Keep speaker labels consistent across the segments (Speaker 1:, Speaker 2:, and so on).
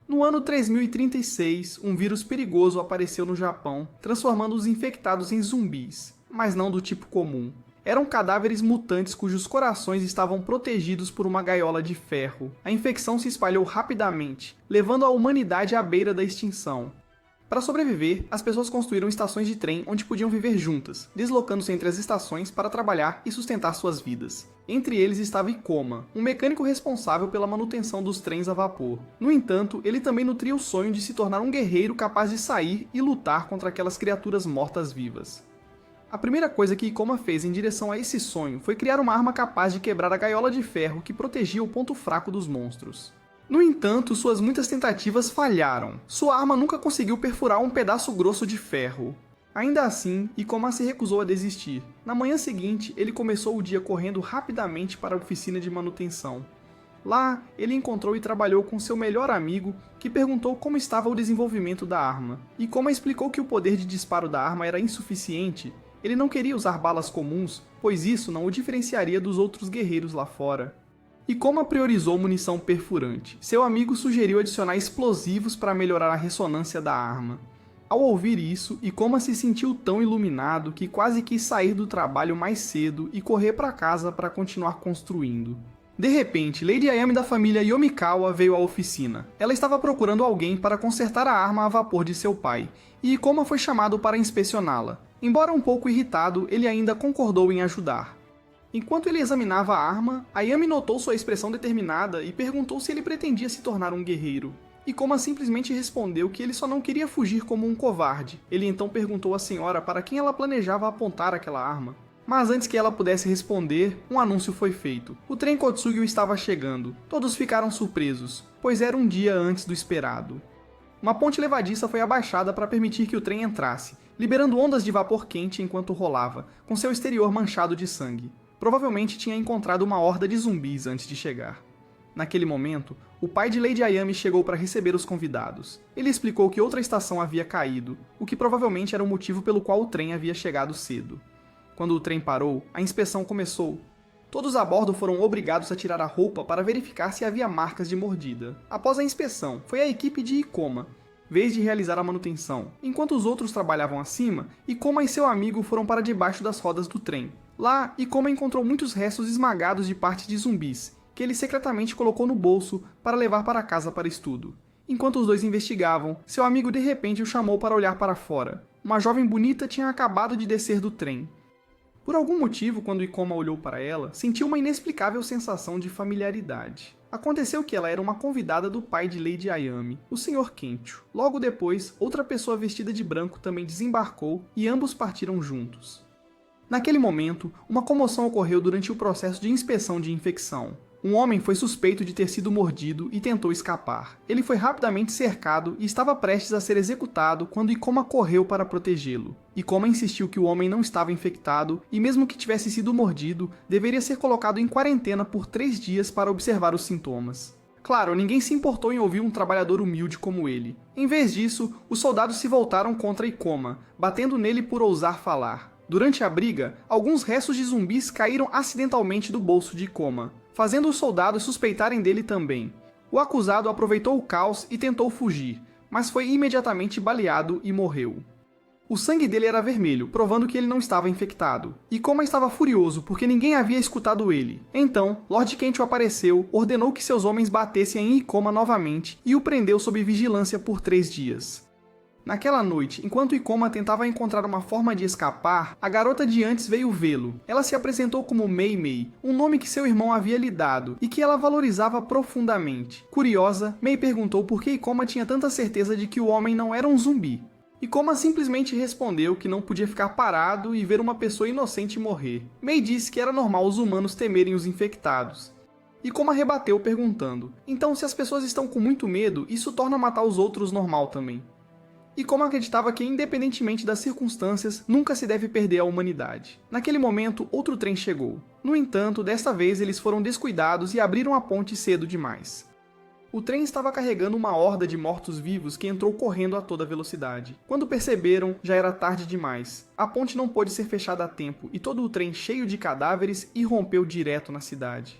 Speaker 1: No ano 3036, um vírus perigoso apareceu no Japão, transformando os infectados em zumbis, mas não do tipo comum. Eram cadáveres mutantes cujos corações estavam protegidos por uma gaiola de ferro. A infecção se espalhou rapidamente, levando a humanidade à beira da extinção. Para sobreviver, as pessoas construíram estações de trem onde podiam viver juntas, deslocando-se entre as estações para trabalhar e sustentar suas vidas. Entre eles estava Ikoma, um mecânico responsável pela manutenção dos trens a vapor. No entanto, ele também nutria o sonho de se tornar um guerreiro capaz de sair e lutar contra aquelas criaturas mortas-vivas. A primeira coisa que Ikoma fez em direção a esse sonho foi criar uma arma capaz de quebrar a gaiola de ferro que protegia o ponto fraco dos monstros. No entanto, suas muitas tentativas falharam. Sua arma nunca conseguiu perfurar um pedaço grosso de ferro. Ainda assim, Ikoma se recusou a desistir. Na manhã seguinte, ele começou o dia correndo rapidamente para a oficina de manutenção. Lá, ele encontrou e trabalhou com seu melhor amigo, que perguntou como estava o desenvolvimento da arma. Ikoma explicou que o poder de disparo da arma era insuficiente. Ele não queria usar balas comuns, pois isso não o diferenciaria dos outros guerreiros lá fora. Ikoma priorizou munição perfurante. Seu amigo sugeriu adicionar explosivos para melhorar a ressonância da arma. Ao ouvir isso, Ikoma se sentiu tão iluminado que quase quis sair do trabalho mais cedo e correr para casa para continuar construindo. De repente, Lady Ayami da família Yomikawa veio à oficina. Ela estava procurando alguém para consertar a arma a vapor de seu pai, e Ikoma foi chamado para inspecioná-la. Embora um pouco irritado, ele ainda concordou em ajudar. Enquanto ele examinava a arma, Ayami notou sua expressão determinada e perguntou se ele pretendia se tornar um guerreiro. Ikoma simplesmente respondeu que ele só não queria fugir como um covarde. Ele então perguntou à senhora para quem ela planejava apontar aquela arma. Mas antes que ela pudesse responder, um anúncio foi feito. O trem Kotsugyo estava chegando. Todos ficaram surpresos, pois era um dia antes do esperado. Uma ponte levadiça foi abaixada para permitir que o trem entrasse, liberando ondas de vapor quente enquanto rolava, com seu exterior manchado de sangue. Provavelmente tinha encontrado uma horda de zumbis antes de chegar. Naquele momento, o pai de Lady Ayami chegou para receber os convidados. Ele explicou que outra estação havia caído, o que provavelmente era o motivo pelo qual o trem havia chegado cedo. Quando o trem parou, a inspeção começou. Todos a bordo foram obrigados a tirar a roupa para verificar se havia marcas de mordida. Após a inspeção, foi a equipe de Ikoma, vez de realizar a manutenção. Enquanto os outros trabalhavam acima, Ikoma e seu amigo foram para debaixo das rodas do trem. Lá, Ikoma encontrou muitos restos esmagados de partes de zumbis, que ele secretamente colocou no bolso para levar para casa para estudo. Enquanto os dois investigavam, seu amigo de repente o chamou para olhar para fora. Uma jovem bonita tinha acabado de descer do trem. Por algum motivo, quando Ikoma olhou para ela, sentiu uma inexplicável sensação de familiaridade. Aconteceu que ela era uma convidada do pai de Lady Ayami, o Sr. Kencho. Logo depois, outra pessoa vestida de branco também desembarcou e ambos partiram juntos. Naquele momento, uma comoção ocorreu durante o processo de inspeção de infecção. Um homem foi suspeito de ter sido mordido e tentou escapar. Ele foi rapidamente cercado e estava prestes a ser executado quando Ikoma correu para protegê-lo. Ikoma insistiu que o homem não estava infectado e, mesmo que tivesse sido mordido, deveria ser colocado em quarentena por 3 dias para observar os sintomas. Claro, ninguém se importou em ouvir um trabalhador humilde como ele. Em vez disso, os soldados se voltaram contra Ikoma, batendo nele por ousar falar. Durante a briga, alguns restos de zumbis caíram acidentalmente do bolso de Ikoma, fazendo os soldados suspeitarem dele também. O acusado aproveitou o caos e tentou fugir, mas foi imediatamente baleado e morreu. O sangue dele era vermelho, provando que ele não estava infectado. Ikoma estava furioso porque ninguém havia escutado ele. Então, Lord Kencho apareceu, ordenou que seus homens batessem em Ikoma novamente e o prendeu sob vigilância por 3 dias. Naquela noite, enquanto Ikoma tentava encontrar uma forma de escapar, a garota de antes veio vê-lo. Ela se apresentou como Mei Mei, um nome que seu irmão havia lhe dado e que ela valorizava profundamente. Curiosa, Mei perguntou por que Ikoma tinha tanta certeza de que o homem não era um zumbi. Ikoma simplesmente respondeu que não podia ficar parado e ver uma pessoa inocente morrer. Mei disse que era normal os humanos temerem os infectados. Ikoma rebateu perguntando: então, se as pessoas estão com muito medo, isso torna matar os outros normal também. Ikoma acreditava que, independentemente das circunstâncias, nunca se deve perder a humanidade. Naquele momento, outro trem chegou. No entanto, desta vez eles foram descuidados e abriram a ponte cedo demais. O trem estava carregando uma horda de mortos-vivos que entrou correndo a toda velocidade. Quando perceberam, já era tarde demais. A ponte não pôde ser fechada a tempo e todo o trem cheio de cadáveres irrompeu direto na cidade.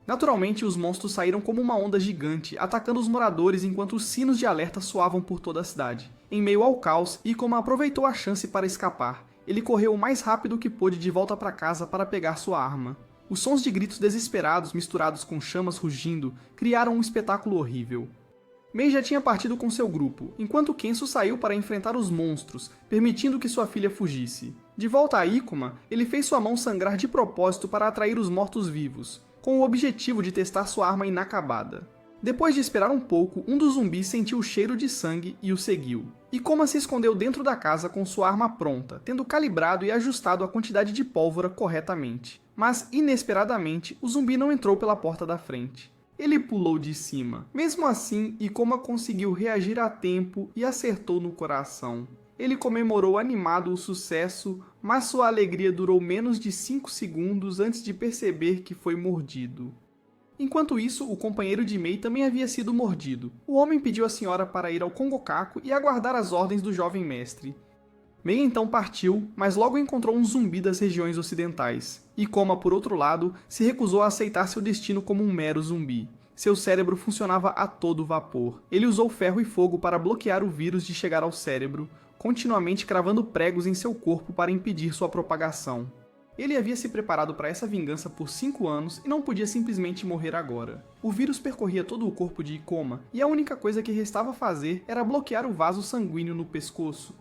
Speaker 1: Naturalmente, os monstros saíram como uma onda gigante, atacando os moradores enquanto os sinos de alerta soavam por toda a cidade. Em meio ao caos, Ikoma aproveitou a chance para escapar. Ele correu o mais rápido que pôde de volta para casa para pegar sua arma. Os sons de gritos desesperados misturados com chamas rugindo criaram um espetáculo horrível. Mei já tinha partido com seu grupo, enquanto Kensu saiu para enfrentar os monstros, permitindo que sua filha fugisse. De volta a Ikoma, ele fez sua mão sangrar de propósito para atrair os mortos-vivos, com o objetivo de testar sua arma inacabada. Depois de esperar um pouco, um dos zumbis sentiu o cheiro de sangue e o seguiu. Ikoma se escondeu dentro da casa com sua arma pronta, tendo calibrado e ajustado a quantidade de pólvora corretamente. Mas, inesperadamente, o zumbi não entrou pela porta da frente. Ele pulou de cima. Mesmo assim, Ikoma conseguiu reagir a tempo e acertou no coração. Ele comemorou animado o sucesso, mas sua alegria durou menos de 5 segundos antes de perceber que foi mordido. Enquanto isso, o companheiro de Mei também havia sido mordido. O homem pediu à senhora para ir ao Kongokaku e aguardar as ordens do jovem mestre. Mei então partiu, mas logo encontrou um zumbi das regiões ocidentais. Ikoma, por outro lado, se recusou a aceitar seu destino como um mero zumbi. Seu cérebro funcionava a todo vapor. Ele usou ferro e fogo para bloquear o vírus de chegar ao cérebro, continuamente cravando pregos em seu corpo para impedir sua propagação. Ele havia se preparado para essa vingança por 5 anos e não podia simplesmente morrer agora. O vírus percorria todo o corpo de Ikoma, e a única coisa que restava fazer era bloquear o vaso sanguíneo no pescoço.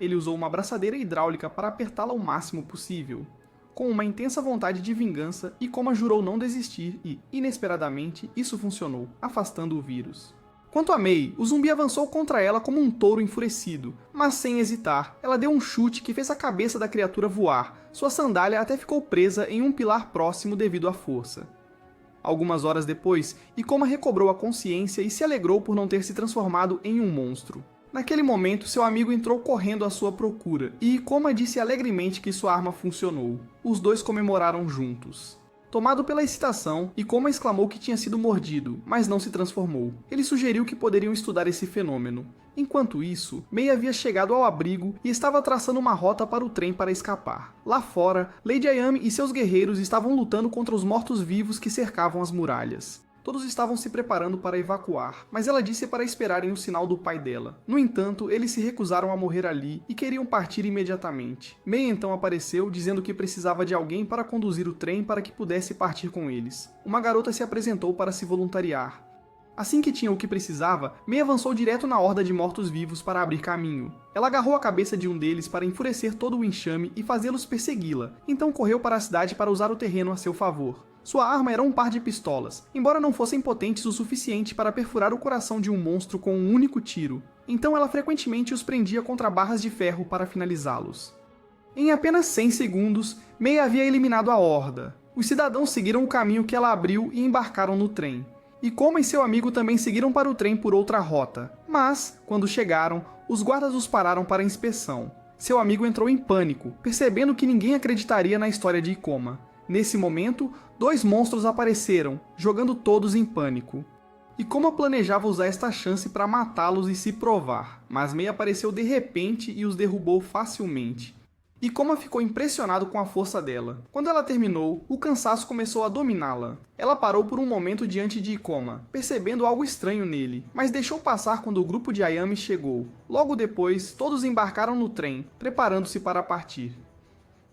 Speaker 1: Ele usou uma abraçadeira hidráulica para apertá-la o máximo possível. Com uma intensa vontade de vingança, Ikoma jurou não desistir e, inesperadamente, isso funcionou, afastando o vírus. Quanto a Mei, o zumbi avançou contra ela como um touro enfurecido, mas sem hesitar, ela deu um chute que fez a cabeça da criatura voar. Sua sandália até ficou presa em um pilar próximo devido à força. Algumas horas depois, Ikoma recobrou a consciência e se alegrou por não ter se transformado em um monstro. Naquele momento, seu amigo entrou correndo à sua procura, e Ikoma disse alegremente que sua arma funcionou. Os dois comemoraram juntos. Tomado pela excitação, Ikoma exclamou que tinha sido mordido, mas não se transformou. Ele sugeriu que poderiam estudar esse fenômeno. Enquanto isso, Mei havia chegado ao abrigo e estava traçando uma rota para o trem para escapar. Lá fora, Lady Ayami e seus guerreiros estavam lutando contra os mortos-vivos que cercavam as muralhas. Todos estavam se preparando para evacuar, mas ela disse para esperarem o sinal do pai dela. No entanto, eles se recusaram a morrer ali e queriam partir imediatamente. Mei então apareceu, dizendo que precisava de alguém para conduzir o trem para que pudesse partir com eles. Uma garota se apresentou para se voluntariar. Assim que tinha o que precisava, Mei avançou direto na horda de mortos-vivos para abrir caminho. Ela agarrou a cabeça de um deles para enfurecer todo o enxame e fazê-los persegui-la, então correu para a cidade para usar o terreno a seu favor. Sua arma era um par de pistolas, embora não fossem potentes o suficiente para perfurar o coração de um monstro com um único tiro. Então ela frequentemente os prendia contra barras de ferro para finalizá-los. Em apenas 100 segundos, Mei havia eliminado a horda. Os cidadãos seguiram o caminho que ela abriu e embarcaram no trem. Ikoma e seu amigo também seguiram para o trem por outra rota, mas, quando chegaram, os guardas os pararam para inspeção. Seu amigo entrou em pânico, percebendo que ninguém acreditaria na história de Ikoma. Nesse momento, 2 monstros apareceram, jogando todos em pânico. Ikoma planejava usar esta chance para matá-los e se provar, mas Mei apareceu de repente e os derrubou facilmente. Ikoma ficou impressionado com a força dela. Quando ela terminou, o cansaço começou a dominá-la. Ela parou por um momento diante de Ikoma, percebendo algo estranho nele, mas deixou passar quando o grupo de Ayami chegou. Logo depois, todos embarcaram no trem, preparando-se para partir.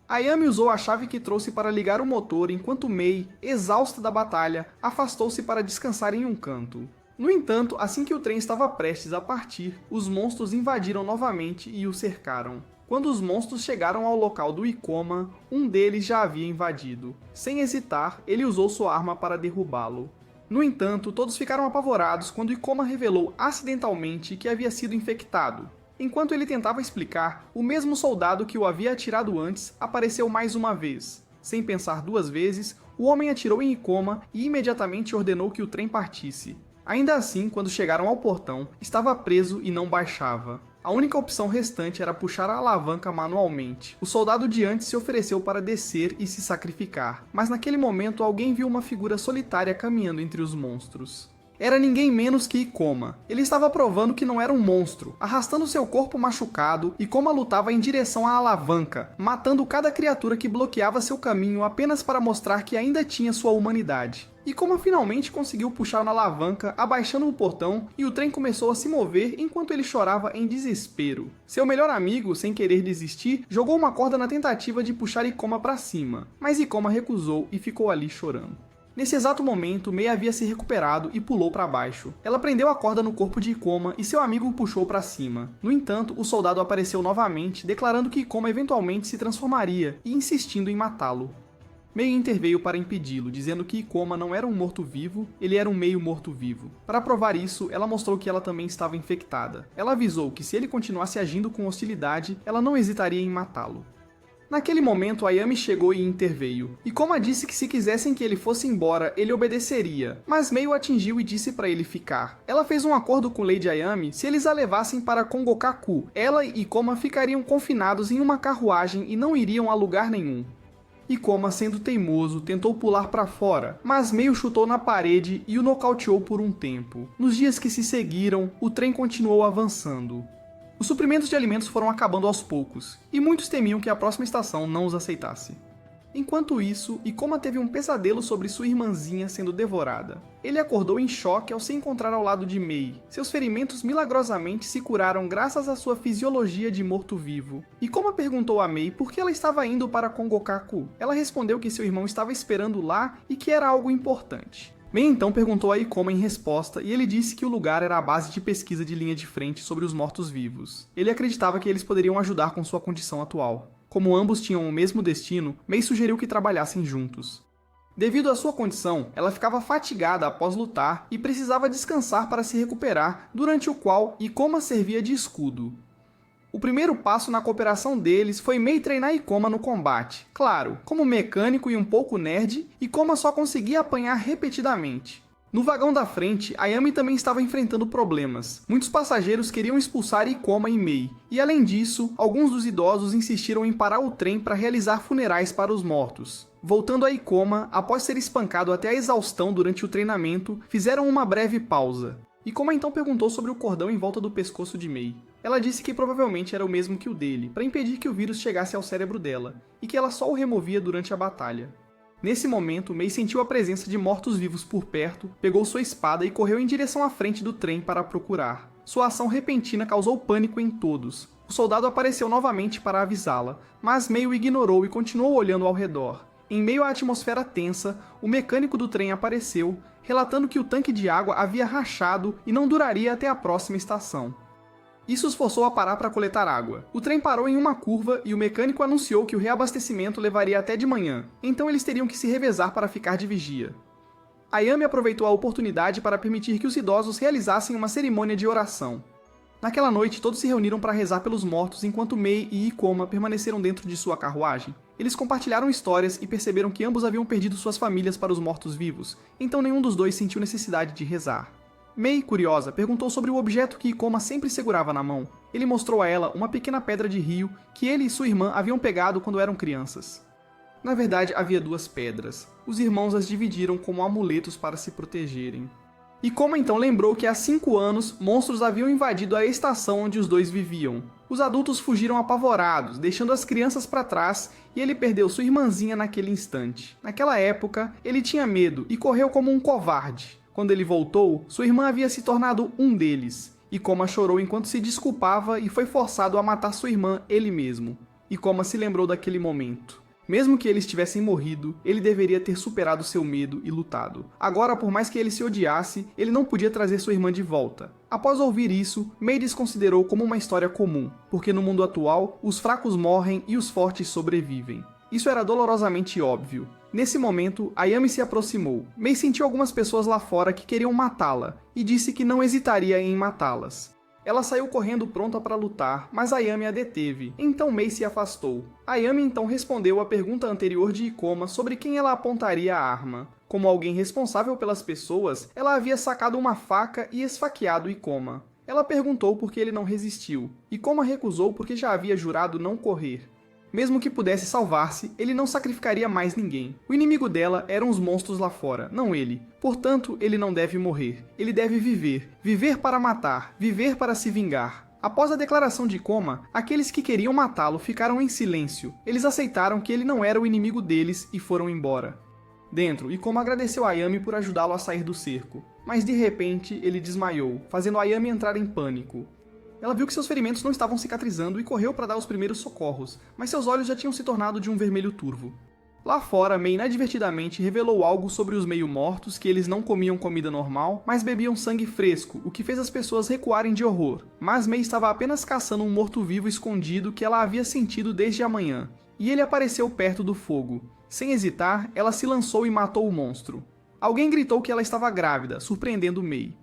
Speaker 1: Ayami usou a chave que trouxe para ligar o motor enquanto Mei, exausta da batalha, afastou-se para descansar em um canto. No entanto, assim que o trem estava prestes a partir, os monstros invadiram novamente e o cercaram. Quando os monstros chegaram ao local do Ikoma, um deles já havia invadido. Sem hesitar, ele usou sua arma para derrubá-lo. No entanto, todos ficaram apavorados quando Ikoma revelou acidentalmente que havia sido infectado. Enquanto ele tentava explicar, o mesmo soldado que o havia atirado antes apareceu mais uma vez. Sem pensar 2 vezes, o homem atirou em Ikoma e imediatamente ordenou que o trem partisse. Ainda assim, quando chegaram ao portão, estava preso e não baixava. A única opção restante era puxar a alavanca manualmente. O soldado de antes se ofereceu para descer e se sacrificar, mas naquele momento alguém viu uma figura solitária caminhando entre os monstros. Era ninguém menos que Ikoma. Ele estava provando que não era um monstro, arrastando seu corpo machucado, Ikoma lutava em direção à alavanca, matando cada criatura que bloqueava seu caminho apenas para mostrar que ainda tinha sua humanidade. Ikoma finalmente conseguiu puxar na alavanca, abaixando o portão, e o trem começou a se mover enquanto ele chorava em desespero. Seu melhor amigo, sem querer desistir, jogou uma corda na tentativa de puxar Ikoma para cima, mas Ikoma recusou e ficou ali chorando. Nesse exato momento, Mei havia se recuperado e pulou para baixo. Ela prendeu a corda no corpo de Ikoma e seu amigo o puxou para cima. No entanto, o soldado apareceu novamente, declarando que Ikoma eventualmente se transformaria e insistindo em matá-lo. Mei interveio para impedi-lo, dizendo que Ikoma não era um morto-vivo, ele era um meio morto-vivo. Para provar isso, ela mostrou que ela também estava infectada. Ela avisou que se ele continuasse agindo com hostilidade, ela não hesitaria em matá-lo. Naquele momento, Ayami chegou e interveio. Ikoma disse que se quisessem que ele fosse embora, ele obedeceria, mas Mei o atingiu e disse para ele ficar. Ela fez um acordo com Lady Ayami se eles a levassem para Kongokaku. Ela e Ikoma ficariam confinados em uma carruagem e não iriam a lugar nenhum. Ikoma, sendo teimoso, tentou pular para fora, mas Mei o chutou na parede e o nocauteou por um tempo. Nos dias que se seguiram, o trem continuou avançando. Os suprimentos de alimentos foram acabando aos poucos, e muitos temiam que a próxima estação não os aceitasse. Enquanto isso, Ikoma teve um pesadelo sobre sua irmãzinha sendo devorada. Ele acordou em choque ao se encontrar ao lado de Mei. Seus ferimentos milagrosamente se curaram graças à sua fisiologia de morto-vivo. Ikoma perguntou a Mei por que ela estava indo para Kongokaku. Ela respondeu que seu irmão estava esperando lá e que era algo importante. Mei então perguntou a Ikoma em resposta e ele disse que o lugar era a base de pesquisa de linha de frente sobre os mortos-vivos. Ele acreditava que eles poderiam ajudar com sua condição atual. Como ambos tinham o mesmo destino, Mei sugeriu que trabalhassem juntos. Devido à sua condição, ela ficava fatigada após lutar e precisava descansar para se recuperar, durante o qual Ikoma servia de escudo. O primeiro passo na cooperação deles foi Mei treinar Ikoma no combate. Claro, como mecânico e um pouco nerd, Ikoma só conseguia apanhar repetidamente. No vagão da frente, Ayami também estava enfrentando problemas. Muitos passageiros queriam expulsar Ikoma e Mei, e além disso, alguns dos idosos insistiram em parar o trem para realizar funerais para os mortos. Voltando a Ikoma, após ser espancado até a exaustão durante o treinamento, fizeram uma breve pausa. Ikoma então perguntou sobre o cordão em volta do pescoço de Mei. Ela disse que provavelmente era o mesmo que o dele, para impedir que o vírus chegasse ao cérebro dela, e que ela só o removia durante a batalha. Nesse momento, Mei sentiu a presença de mortos-vivos por perto, pegou sua espada e correu em direção à frente do trem para procurar. Sua ação repentina causou pânico em todos. O soldado apareceu novamente para avisá-la, mas Mei o ignorou e continuou olhando ao redor. Em meio à atmosfera tensa, o mecânico do trem apareceu, relatando que o tanque de água havia rachado e não duraria até a próxima estação. Isso os forçou a parar para coletar água. O trem parou em uma curva e o mecânico anunciou que o reabastecimento levaria até de manhã, então eles teriam que se revezar para ficar de vigia. Ayami aproveitou a oportunidade para permitir que os idosos realizassem uma cerimônia de oração. Naquela noite, todos se reuniram para rezar pelos mortos enquanto Mei e Ikoma permaneceram dentro de sua carruagem. Eles compartilharam histórias e perceberam que ambos haviam perdido suas famílias para os mortos-vivos, então nenhum dos dois sentiu necessidade de rezar. Mei, curiosa, perguntou sobre o objeto que Ikoma sempre segurava na mão. Ele mostrou a ela uma pequena pedra de rio que ele e sua irmã haviam pegado quando eram crianças. Na verdade, havia duas pedras. Os irmãos as dividiram como amuletos para se protegerem. Ikoma então lembrou que há 5 anos, monstros haviam invadido a estação onde os dois viviam. Os adultos fugiram apavorados, deixando as crianças para trás, e ele perdeu sua irmãzinha naquele instante. Naquela época, ele tinha medo e correu como um covarde. Quando ele voltou, sua irmã havia se tornado um deles. Ikoma chorou enquanto se desculpava e foi forçado a matar sua irmã ele mesmo. Ikoma se lembrou daquele momento. Mesmo que eles tivessem morrido, ele deveria ter superado seu medo e lutado. Agora, por mais que ele se odiasse, ele não podia trazer sua irmã de volta. Após ouvir isso, Mei desconsiderou como uma história comum, porque no mundo atual, os fracos morrem e os fortes sobrevivem. Isso era dolorosamente óbvio. Nesse momento, Ayami se aproximou. Mei sentiu algumas pessoas lá fora que queriam matá-la, e disse que não hesitaria em matá-las. Ela saiu correndo pronta para lutar, mas Ayami a deteve, então Mei se afastou. Ayami então respondeu à pergunta anterior de Ikoma sobre quem ela apontaria a arma. Como alguém responsável pelas pessoas, ela havia sacado uma faca e esfaqueado Ikoma. Ela perguntou por que ele não resistiu. Ikoma recusou porque já havia jurado não correr. Mesmo que pudesse salvar-se, ele não sacrificaria mais ninguém. O inimigo dela eram os monstros lá fora, não ele. Portanto, ele não deve morrer. Ele deve viver. Viver para matar. Viver para se vingar. Após a declaração de Ikoma, aqueles que queriam matá-lo ficaram em silêncio. Eles aceitaram que ele não era o inimigo deles e foram embora. Dentro, Ikoma agradeceu a Ayami por ajudá-lo a sair do cerco. Mas de repente, ele desmaiou, fazendo Ayami entrar em pânico. Ela viu que seus ferimentos não estavam cicatrizando e correu para dar os primeiros socorros, mas seus olhos já tinham se tornado de um vermelho turvo. Lá fora, Mei inadvertidamente revelou algo sobre os meio-mortos, que eles não comiam comida normal, mas bebiam sangue fresco, o que fez as pessoas recuarem de horror. Mas Mei estava apenas caçando um morto-vivo escondido que ela havia sentido desde a manhã, e ele apareceu perto do fogo. Sem hesitar, ela se lançou e matou o monstro. Alguém gritou que ela estava grávida, surpreendendo Mei.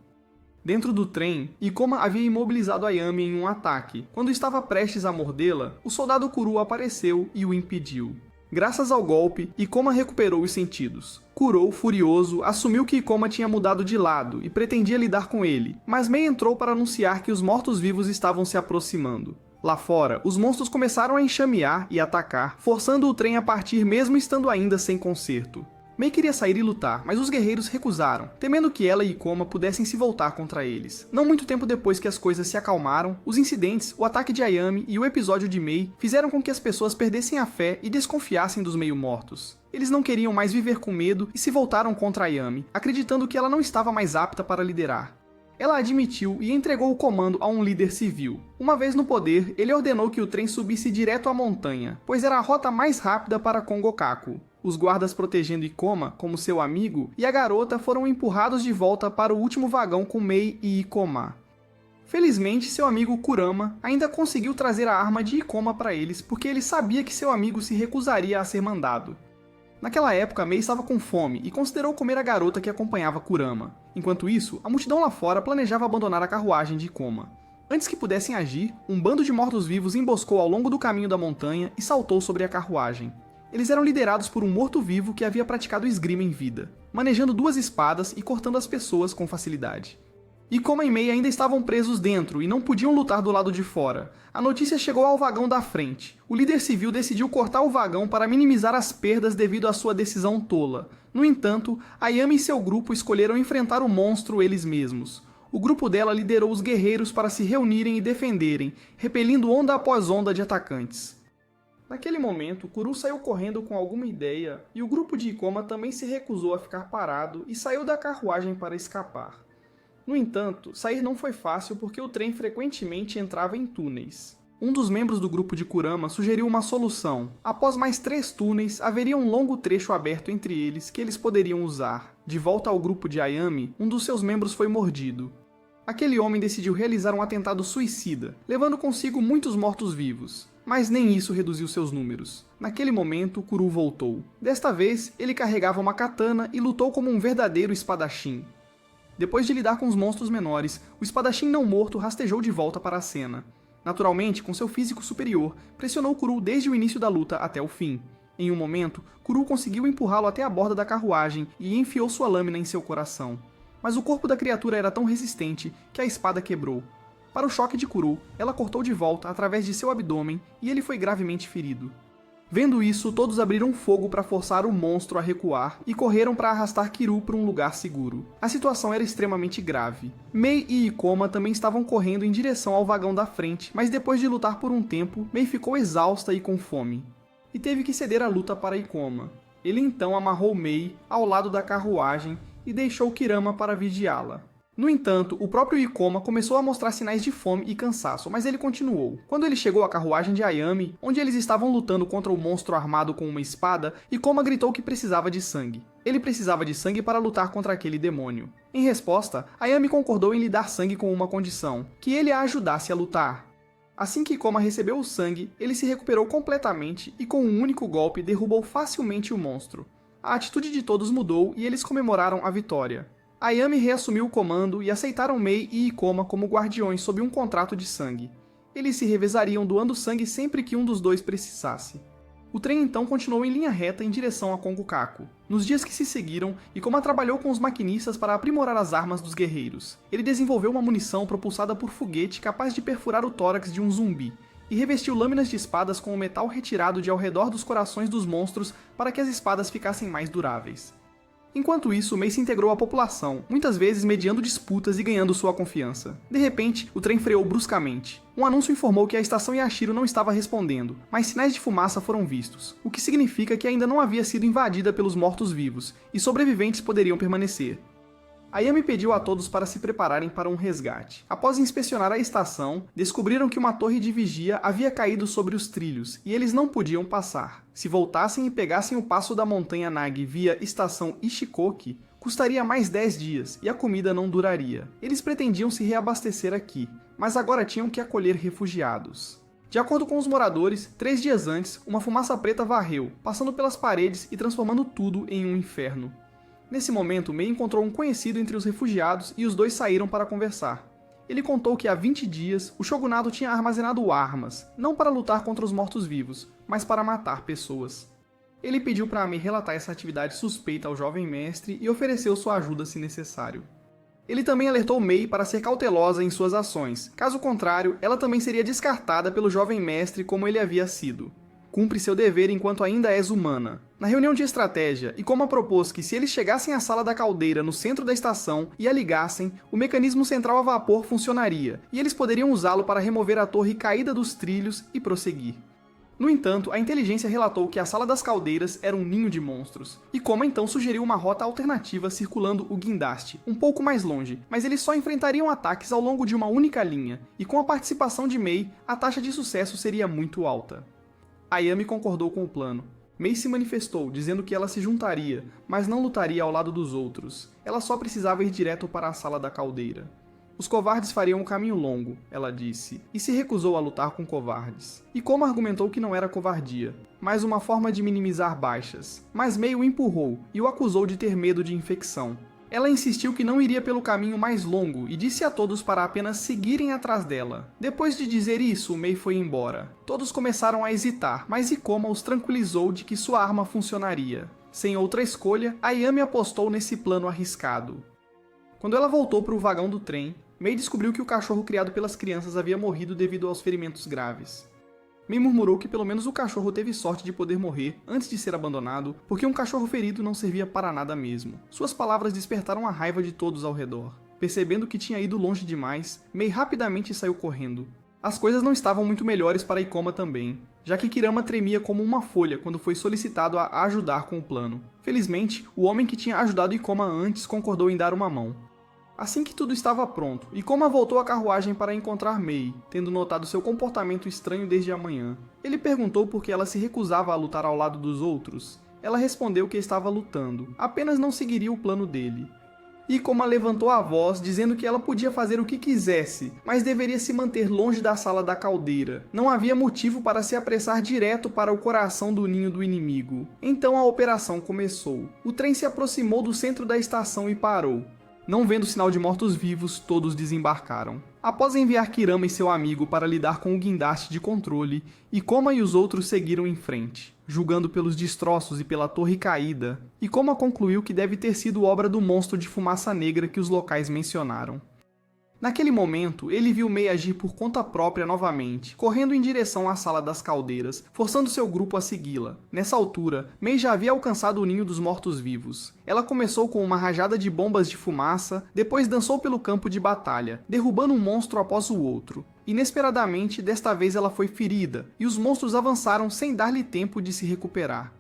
Speaker 1: Dentro do trem, Ikoma havia imobilizado Ayami em um ataque. Quando estava prestes a mordê-la, o soldado Kuro apareceu e o impediu. Graças ao golpe, Ikoma recuperou os sentidos. Kuro, furioso, assumiu que Ikoma tinha mudado de lado e pretendia lidar com ele, mas Mei entrou para anunciar que os mortos-vivos estavam se aproximando. Lá fora, os monstros começaram a enxamear e atacar, forçando o trem a partir mesmo estando ainda sem conserto. Mei queria sair e lutar, mas os guerreiros recusaram, temendo que ela e Ikoma pudessem se voltar contra eles. Não muito tempo depois que as coisas se acalmaram, os incidentes, o ataque de Ayami e o episódio de Mei fizeram com que as pessoas perdessem a fé e desconfiassem dos meio-mortos. Eles não queriam mais viver com medo e se voltaram contra Ayami, acreditando que ela não estava mais apta para liderar. Ela admitiu e entregou o comando a um líder civil. Uma vez no poder, ele ordenou que o trem subisse direto à montanha, pois era a rota mais rápida para Kongokaku. Os guardas protegendo Ikoma, como seu amigo, e a garota foram empurrados de volta para o último vagão com Mei e Ikoma. Felizmente, seu amigo Kurama ainda conseguiu trazer a arma de Ikoma para eles, porque ele sabia que seu amigo se recusaria a ser mandado. Naquela época, Mei estava com fome e considerou comer a garota que acompanhava Kurama. Enquanto isso, a multidão lá fora planejava abandonar a carruagem de Ikoma. Antes que pudessem agir, um bando de mortos-vivos emboscou ao longo do caminho da montanha e saltou sobre a carruagem. Eles eram liderados por um morto-vivo que havia praticado esgrima em vida, manejando 2 espadas e cortando as pessoas com facilidade. Ikoma e Mei ainda estavam presos dentro e não podiam lutar do lado de fora. A notícia chegou ao vagão da frente. O líder civil decidiu cortar o vagão para minimizar as perdas devido à sua decisão tola. No entanto, Ayami e seu grupo escolheram enfrentar o monstro eles mesmos. O grupo dela liderou os guerreiros para se reunirem e defenderem, repelindo onda após onda de atacantes. Naquele momento, Kuro saiu correndo com alguma ideia, e o grupo de Ikoma também se recusou a ficar parado e saiu da carruagem para escapar. No entanto, sair não foi fácil porque o trem frequentemente entrava em túneis. Um dos membros do grupo de Kurama sugeriu uma solução. Após mais 3 túneis, haveria um longo trecho aberto entre eles que eles poderiam usar. De volta ao grupo de Ayami, um dos seus membros foi mordido. Aquele homem decidiu realizar um atentado suicida, levando consigo muitos mortos-vivos. Mas nem isso reduziu seus números. Naquele momento, Kuro voltou. Desta vez, ele carregava uma katana e lutou como um verdadeiro espadachim. Depois de lidar com os monstros menores, o espadachim não morto rastejou de volta para a cena. Naturalmente, com seu físico superior, pressionou Kuro desde o início da luta até o fim. Em um momento, Kuro conseguiu empurrá-lo até a borda da carruagem e enfiou sua lâmina em seu coração. Mas o corpo da criatura era tão resistente que a espada quebrou. Para o choque de Kuro, ela cortou de volta através de seu abdômen e ele foi gravemente ferido. Vendo isso, todos abriram fogo para forçar o monstro a recuar e correram para arrastar Kiru para um lugar seguro. A situação era extremamente grave. Mei e Ikoma também estavam correndo em direção ao vagão da frente, mas depois de lutar por um tempo, Mei ficou exausta e com fome. E teve que ceder a luta para Ikoma. Ele então amarrou Mei ao lado da carruagem e deixou Kirama para vigiá-la. No entanto, o próprio Ikoma começou a mostrar sinais de fome e cansaço, mas ele continuou. Quando ele chegou à carruagem de Ayami, onde eles estavam lutando contra o monstro armado com uma espada, Ikoma gritou que precisava de sangue. Ele precisava de sangue para lutar contra aquele demônio. Em resposta, Ayami concordou em lhe dar sangue com uma condição, que ele a ajudasse a lutar. Assim que Ikoma recebeu o sangue, ele se recuperou completamente e com um único golpe derrubou facilmente o monstro. A atitude de todos mudou e eles comemoraram a vitória. Ayami reassumiu o comando e aceitaram Mei e Ikoma como guardiões sob um contrato de sangue. Eles se revezariam doando sangue sempre que um dos dois precisasse. O trem então continuou em linha reta em direção a Kongokaku. Nos dias que se seguiram, Ikoma trabalhou com os maquinistas para aprimorar as armas dos guerreiros. Ele desenvolveu uma munição propulsada por foguete capaz de perfurar o tórax de um zumbi. e revestiu lâminas de espadas com o metal retirado de ao redor dos corações dos monstros para que as espadas ficassem mais duráveis. Enquanto isso, Mei se integrou à população, muitas vezes mediando disputas e ganhando sua confiança. De repente, o trem freou bruscamente. Um anúncio informou que a estação Yashiro não estava respondendo, mas sinais de fumaça foram vistos, o que significa que ainda não havia sido invadida pelos mortos-vivos, e sobreviventes poderiam permanecer. Ayami pediu a todos para se prepararem para um resgate. Após inspecionar a estação, descobriram que uma torre de vigia havia caído sobre os trilhos, e eles não podiam passar. Se voltassem e pegassem o passo da montanha Nagi via estação Ishikoki, custaria mais 10 dias, e a comida não duraria. Eles pretendiam se reabastecer aqui, mas agora tinham que acolher refugiados. De acordo com os moradores, 3 dias antes, uma fumaça preta varreu, passando pelas paredes e transformando tudo em um inferno. Nesse momento, Mei encontrou um conhecido entre os refugiados e os dois saíram para conversar. Ele contou que há 20 dias, o shogunato tinha armazenado armas, não para lutar contra os mortos-vivos, mas para matar pessoas. Ele pediu para Mei relatar essa atividade suspeita ao jovem mestre e ofereceu sua ajuda se necessário. Ele também alertou Mei para ser cautelosa em suas ações, caso contrário, ela também seria descartada pelo jovem mestre como ele havia sido. Cumpre seu dever enquanto ainda és humana. Na reunião de estratégia, Ikoma propôs que se eles chegassem à sala da caldeira no centro da estação e a ligassem, o mecanismo central a vapor funcionaria, e eles poderiam usá-lo para remover a torre caída dos trilhos e prosseguir. No entanto, a inteligência relatou que a sala das caldeiras era um ninho de monstros. Ikoma então sugeriu uma rota alternativa circulando o guindaste, um pouco mais longe, mas eles só enfrentariam ataques ao longo de uma única linha, e com a participação de Mei, a taxa de sucesso seria muito alta. Ayami concordou com o plano. Mei se manifestou, dizendo que ela se juntaria, mas não lutaria ao lado dos outros. Ela só precisava ir direto para a sala da caldeira. Os covardes fariam um caminho longo, ela disse, e se recusou a lutar com covardes. Ikoma argumentou que não era covardia, mas uma forma de minimizar baixas. Mas Mei o empurrou e o acusou de ter medo de infecção. Ela insistiu que não iria pelo caminho mais longo e disse a todos para apenas seguirem atrás dela. Depois de dizer isso, Mei foi embora. Todos começaram a hesitar, mas Ikoma os tranquilizou de que sua arma funcionaria. Sem outra escolha, Ayami apostou nesse plano arriscado. Quando ela voltou para o vagão do trem, Mei descobriu que o cachorro criado pelas crianças havia morrido devido aos ferimentos graves. Mei murmurou que pelo menos o cachorro teve sorte de poder morrer antes de ser abandonado, porque um cachorro ferido não servia para nada mesmo. Suas palavras despertaram a raiva de todos ao redor. Percebendo que tinha ido longe demais, Mei rapidamente saiu correndo. As coisas não estavam muito melhores para Ikoma também, já que Kirama tremia como uma folha quando foi solicitado a ajudar com o plano. Felizmente, o homem que tinha ajudado Ikoma antes concordou em dar uma mão. Assim que tudo estava pronto, Ikoma voltou à carruagem para encontrar Mei, tendo notado seu comportamento estranho desde a manhã. Ele perguntou por que ela se recusava a lutar ao lado dos outros. Ela respondeu que estava lutando, apenas não seguiria o plano dele. Ikoma levantou a voz, dizendo que ela podia fazer o que quisesse, mas deveria se manter longe da sala da caldeira. Não havia motivo para se apressar direto para o coração do ninho do inimigo. Então a operação começou. O trem se aproximou do centro da estação e parou. Não vendo sinal de mortos-vivos, todos desembarcaram. Após enviar Kirama e seu amigo para lidar com o guindaste de controle, Ikoma e os outros seguiram em frente. Julgando pelos destroços e pela torre caída, Ikoma concluiu que deve ter sido obra do monstro de fumaça negra que os locais mencionaram. Naquele momento, ele viu Mei agir por conta própria novamente, correndo em direção à sala das caldeiras, forçando seu grupo a segui-la. Nessa altura, Mei já havia alcançado o ninho dos mortos-vivos. Ela começou com uma rajada de bombas de fumaça, depois dançou pelo campo de batalha, derrubando um monstro após o outro. Inesperadamente, desta vez ela foi ferida, e os monstros avançaram sem dar-lhe tempo de se recuperar.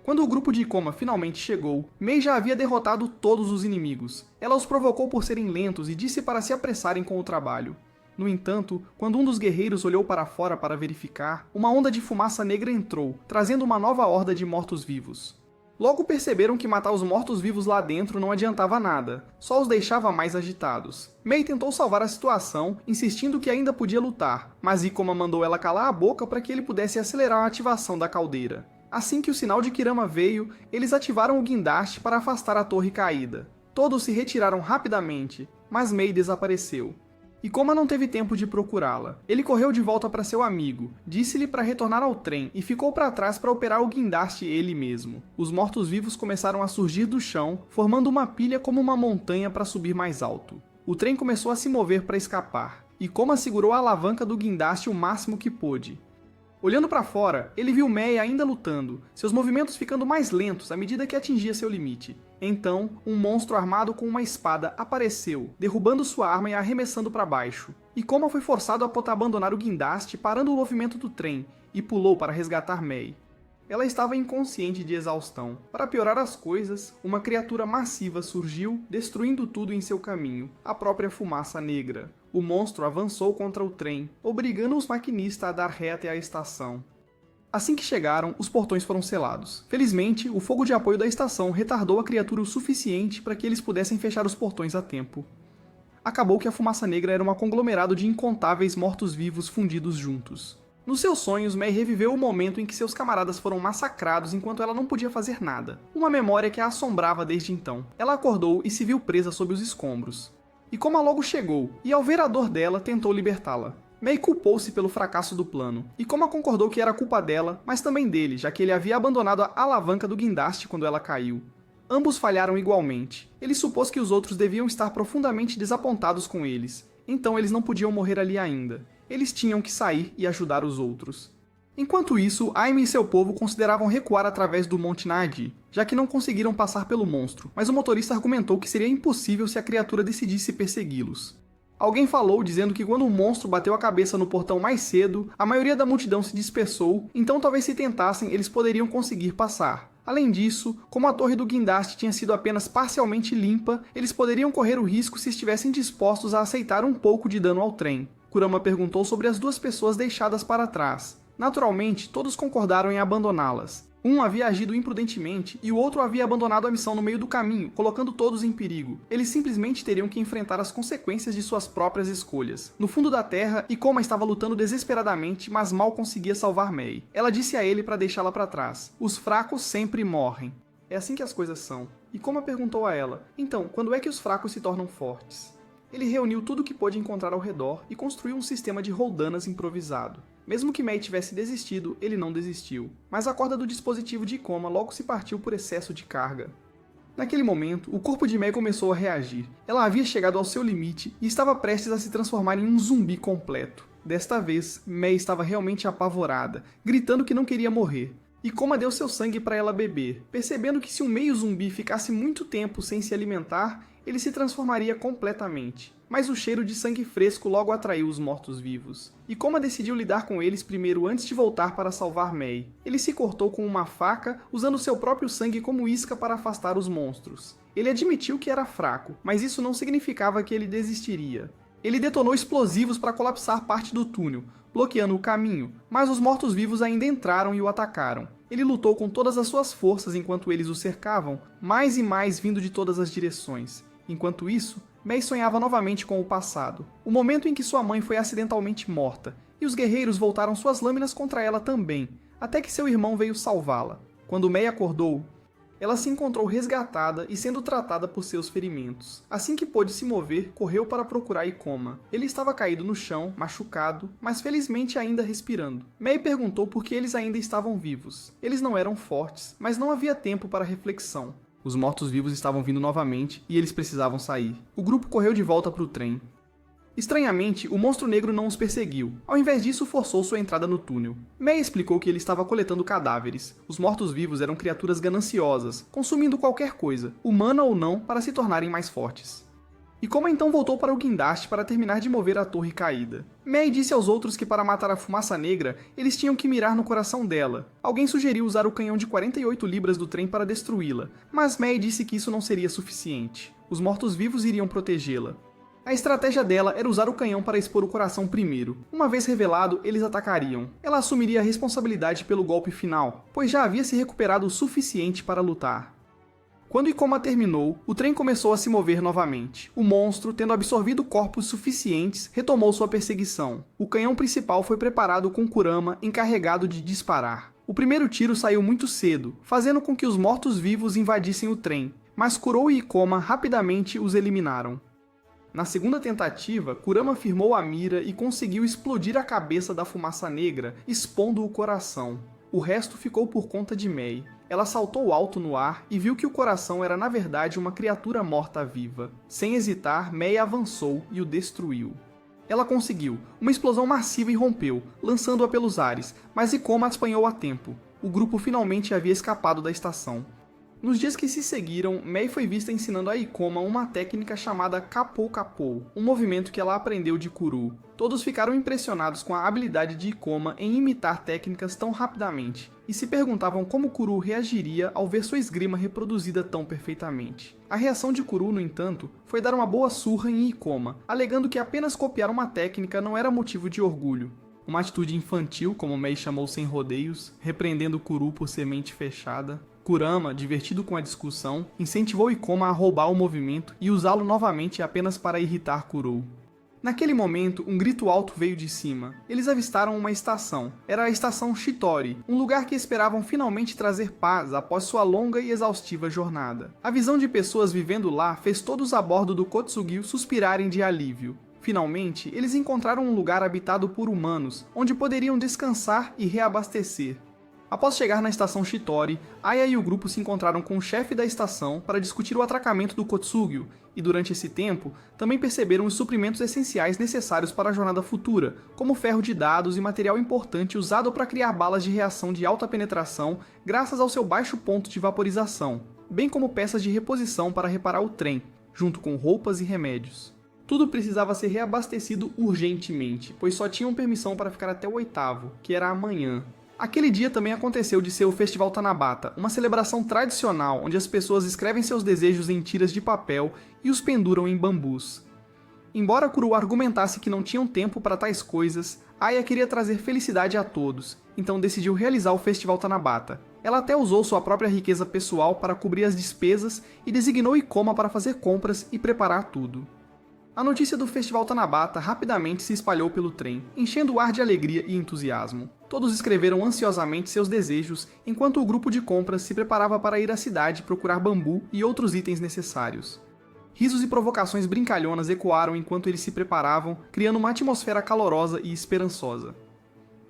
Speaker 1: Quando o grupo de Ikoma finalmente chegou, Mei já havia derrotado todos os inimigos. Ela os provocou por serem lentos e disse para se apressarem com o trabalho. No entanto, quando um dos guerreiros olhou para fora para verificar, uma onda de fumaça negra entrou, trazendo uma nova horda de mortos-vivos. Logo perceberam que matar os mortos-vivos lá dentro não adiantava nada, só os deixava mais agitados. Mei tentou salvar a situação, insistindo que ainda podia lutar, mas Ikoma mandou ela calar a boca para que ele pudesse acelerar a ativação da caldeira. Assim que o sinal de Kirama veio, eles ativaram o guindaste para afastar a torre caída. Todos se retiraram rapidamente, mas Mei desapareceu. Ikoma não teve tempo de procurá-la. Ele correu de volta para seu amigo, disse-lhe para retornar ao trem e ficou para trás para operar o guindaste ele mesmo. Os mortos-vivos começaram a surgir do chão, formando uma pilha como uma montanha para subir mais alto. O trem começou a se mover para escapar, e Koma segurou a alavanca do guindaste o máximo que pôde. Olhando para fora, ele viu Mei ainda lutando, seus movimentos ficando mais lentos à medida que atingia seu limite. Então, um monstro armado com uma espada apareceu, derrubando sua arma e a arremessando para baixo. E Koma foi forçado a abandonar o guindaste, parando o movimento do trem, e pulou para resgatar Mei. Ela estava inconsciente de exaustão. Para piorar as coisas, uma criatura massiva surgiu, destruindo tudo em seu caminho, a própria fumaça negra. O monstro avançou contra o trem, obrigando os maquinistas a dar ré até a estação. Assim que chegaram, os portões foram selados. Felizmente, o fogo de apoio da estação retardou a criatura o suficiente para que eles pudessem fechar os portões a tempo. Acabou que a fumaça negra era um conglomerado de incontáveis mortos-vivos fundidos juntos. Nos seus sonhos, Mei reviveu o momento em que seus camaradas foram massacrados enquanto ela não podia fazer nada. Uma memória que a assombrava desde então. Ela acordou e se viu presa sob os escombros. E Koma logo chegou, e ao ver a dor dela, tentou libertá-la. Mei culpou-se pelo fracasso do plano, e Koma concordou que era culpa dela, mas também dele, já que ele havia abandonado a alavanca do guindaste quando ela caiu. Ambos falharam igualmente. Ele supôs que os outros deviam estar profundamente desapontados com eles, então eles não podiam morrer ali ainda. Eles tinham que sair e ajudar os outros. Enquanto isso, Aime e seu povo consideravam recuar através do Monte Nadi, já que não conseguiram passar pelo monstro, mas o motorista argumentou que seria impossível se a criatura decidisse persegui-los. Alguém falou dizendo que quando o monstro bateu a cabeça no portão mais cedo, a maioria da multidão se dispersou, então talvez se tentassem eles poderiam conseguir passar. Além disso, como a torre do guindaste tinha sido apenas parcialmente limpa, eles poderiam correr o risco se estivessem dispostos a aceitar um pouco de dano ao trem. Kurama perguntou sobre as duas pessoas deixadas para trás. Naturalmente, todos concordaram em abandoná-las. Um havia agido imprudentemente e o outro havia abandonado a missão no meio do caminho, colocando todos em perigo. Eles simplesmente teriam que enfrentar as consequências de suas próprias escolhas. No fundo da terra, Ikoma estava lutando desesperadamente, mas mal conseguia salvar Mei. Ela disse a ele para deixá-la para trás. Os fracos sempre morrem. É assim que as coisas são. Ikoma perguntou a ela, então, quando é que os fracos se tornam fortes? Ele reuniu tudo o que pôde encontrar ao redor e construiu um sistema de roldanas improvisado. Mesmo que Mei tivesse desistido, ele não desistiu. Mas a corda do dispositivo de Ikoma logo se partiu por excesso de carga. Naquele momento, o corpo de Mei começou a reagir. Ela havia chegado ao seu limite e estava prestes a se transformar em um zumbi completo. Desta vez, Mei estava realmente apavorada, gritando que não queria morrer. Ikoma deu seu sangue para ela beber, percebendo que se um meio zumbi ficasse muito tempo sem se alimentar, ele se transformaria completamente. Mas o cheiro de sangue fresco logo atraiu os mortos-vivos. Ikoma decidiu lidar com eles primeiro antes de voltar para salvar Mei. Ele se cortou com uma faca, usando seu próprio sangue como isca para afastar os monstros. Ele admitiu que era fraco, mas isso não significava que ele desistiria. Ele detonou explosivos para colapsar parte do túnel, bloqueando o caminho, mas os mortos-vivos ainda entraram e o atacaram. Ele lutou com todas as suas forças enquanto eles o cercavam, mais e mais vindo de todas as direções. Enquanto isso, Mei sonhava novamente com o passado, o momento em que sua mãe foi acidentalmente morta, e os guerreiros voltaram suas lâminas contra ela também, até que seu irmão veio salvá-la. Quando Mei acordou, ela se encontrou resgatada e sendo tratada por seus ferimentos. Assim que pôde se mover, correu para procurar Ikoma. Ele estava caído no chão, machucado, mas felizmente ainda respirando. Mei perguntou por que eles ainda estavam vivos. Eles não eram fortes, mas não havia tempo para reflexão. Os mortos-vivos estavam vindo novamente e eles precisavam sair. O grupo correu de volta para o trem. Estranhamente, o monstro negro não os perseguiu. Ao invés disso, forçou sua entrada no túnel. Mei explicou que ele estava coletando cadáveres. Os mortos-vivos eram criaturas gananciosas, consumindo qualquer coisa, humana ou não, para se tornarem mais fortes. Ikoma então voltou para o guindaste para terminar de mover a torre caída. Mei disse aos outros que para matar a fumaça negra, eles tinham que mirar no coração dela. Alguém sugeriu usar o canhão de 48 libras do trem para destruí-la, mas Mei disse que isso não seria suficiente. Os mortos-vivos iriam protegê-la. A estratégia dela era usar o canhão para expor o coração primeiro. Uma vez revelado, eles atacariam. Ela assumiria a responsabilidade pelo golpe final, pois já havia se recuperado o suficiente para lutar. Quando Ikoma terminou, o trem começou a se mover novamente. O monstro, tendo absorvido corpos suficientes, retomou sua perseguição. O canhão principal foi preparado com Kurama encarregado de disparar. O primeiro tiro saiu muito cedo, fazendo com que os mortos-vivos invadissem o trem, mas Kuro e Ikoma rapidamente os eliminaram. Na segunda tentativa, Kurama firmou a mira e conseguiu explodir a cabeça da fumaça negra, expondo o coração. O resto ficou por conta de Mei. Ela saltou alto no ar e viu que o coração era na verdade uma criatura morta-viva. Sem hesitar, Mei avançou e o destruiu. Ela conseguiu. Uma explosão massiva irrompeu, lançando-a pelos ares, mas Ikoma apanhou a tempo. O grupo finalmente havia escapado da estação. Nos dias que se seguiram, Mei foi vista ensinando a Ikoma uma técnica chamada Kapou-Kapou, um movimento que ela aprendeu de Kuru. Todos ficaram impressionados com a habilidade de Ikoma em imitar técnicas tão rapidamente, e se perguntavam como Kuru reagiria ao ver sua esgrima reproduzida tão perfeitamente. A reação de Kuru, no entanto, foi dar uma boa surra em Ikoma, alegando que apenas copiar uma técnica não era motivo de orgulho. Uma atitude infantil, como Mei chamou sem rodeios, repreendendo Kuru por ser mente fechada. Kurama, divertido com a discussão, incentivou Ikoma a roubar o movimento e usá-lo novamente apenas para irritar Kuru. Naquele momento, um grito alto veio de cima. Eles avistaram uma estação. Era a estação Shitori, um lugar que esperavam finalmente trazer paz após sua longa e exaustiva jornada. A visão de pessoas vivendo lá fez todos a bordo do Kotsugyou suspirarem de alívio. Finalmente, eles encontraram um lugar habitado por humanos, onde poderiam descansar e reabastecer. Após chegar na estação Shitori, Aya e o grupo se encontraram com o chefe da estação para discutir o atracamento do Kotsugyou, e durante esse tempo, também perceberam os suprimentos essenciais necessários para a jornada futura, como ferro de dados e material importante usado para criar balas de reação de alta penetração graças ao seu baixo ponto de vaporização, bem como peças de reposição para reparar o trem, junto com roupas e remédios. Tudo precisava ser reabastecido urgentemente, pois só tinham permissão para ficar até o 8º, que era amanhã. Aquele dia também aconteceu de ser o Festival Tanabata, uma celebração tradicional onde as pessoas escrevem seus desejos em tiras de papel e os penduram em bambus. Embora Kuru argumentasse que não tinham tempo para tais coisas, Aya queria trazer felicidade a todos, então decidiu realizar o Festival Tanabata. Ela até usou sua própria riqueza pessoal para cobrir as despesas e designou Ikoma para fazer compras e preparar tudo. A notícia do Festival Tanabata rapidamente se espalhou pelo trem, enchendo o ar de alegria e entusiasmo. Todos escreveram ansiosamente seus desejos, enquanto o grupo de compras se preparava para ir à cidade procurar bambu e outros itens necessários. Risos e provocações brincalhonas ecoaram enquanto eles se preparavam, criando uma atmosfera calorosa e esperançosa.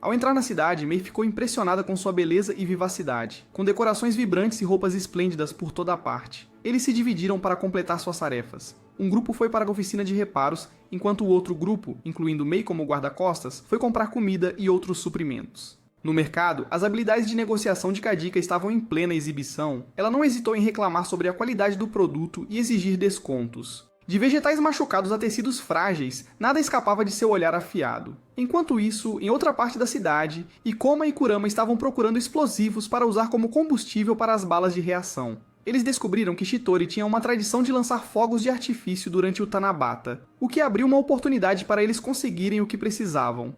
Speaker 1: Ao entrar na cidade, Mei ficou impressionada com sua beleza e vivacidade, com decorações vibrantes e roupas esplêndidas por toda a parte. Eles se dividiram para completar suas tarefas. Um grupo foi para a oficina de reparos, enquanto o outro grupo, incluindo Mei como guarda-costas, foi comprar comida e outros suprimentos. No mercado, as habilidades de negociação de Kadika estavam em plena exibição. Ela não hesitou em reclamar sobre a qualidade do produto e exigir descontos. De vegetais machucados a tecidos frágeis, nada escapava de seu olhar afiado. Enquanto isso, em outra parte da cidade, Ikoma e Kurama estavam procurando explosivos para usar como combustível para as balas de reação. Eles descobriram que Shitori tinha uma tradição de lançar fogos de artifício durante o Tanabata, o que abriu uma oportunidade para eles conseguirem o que precisavam.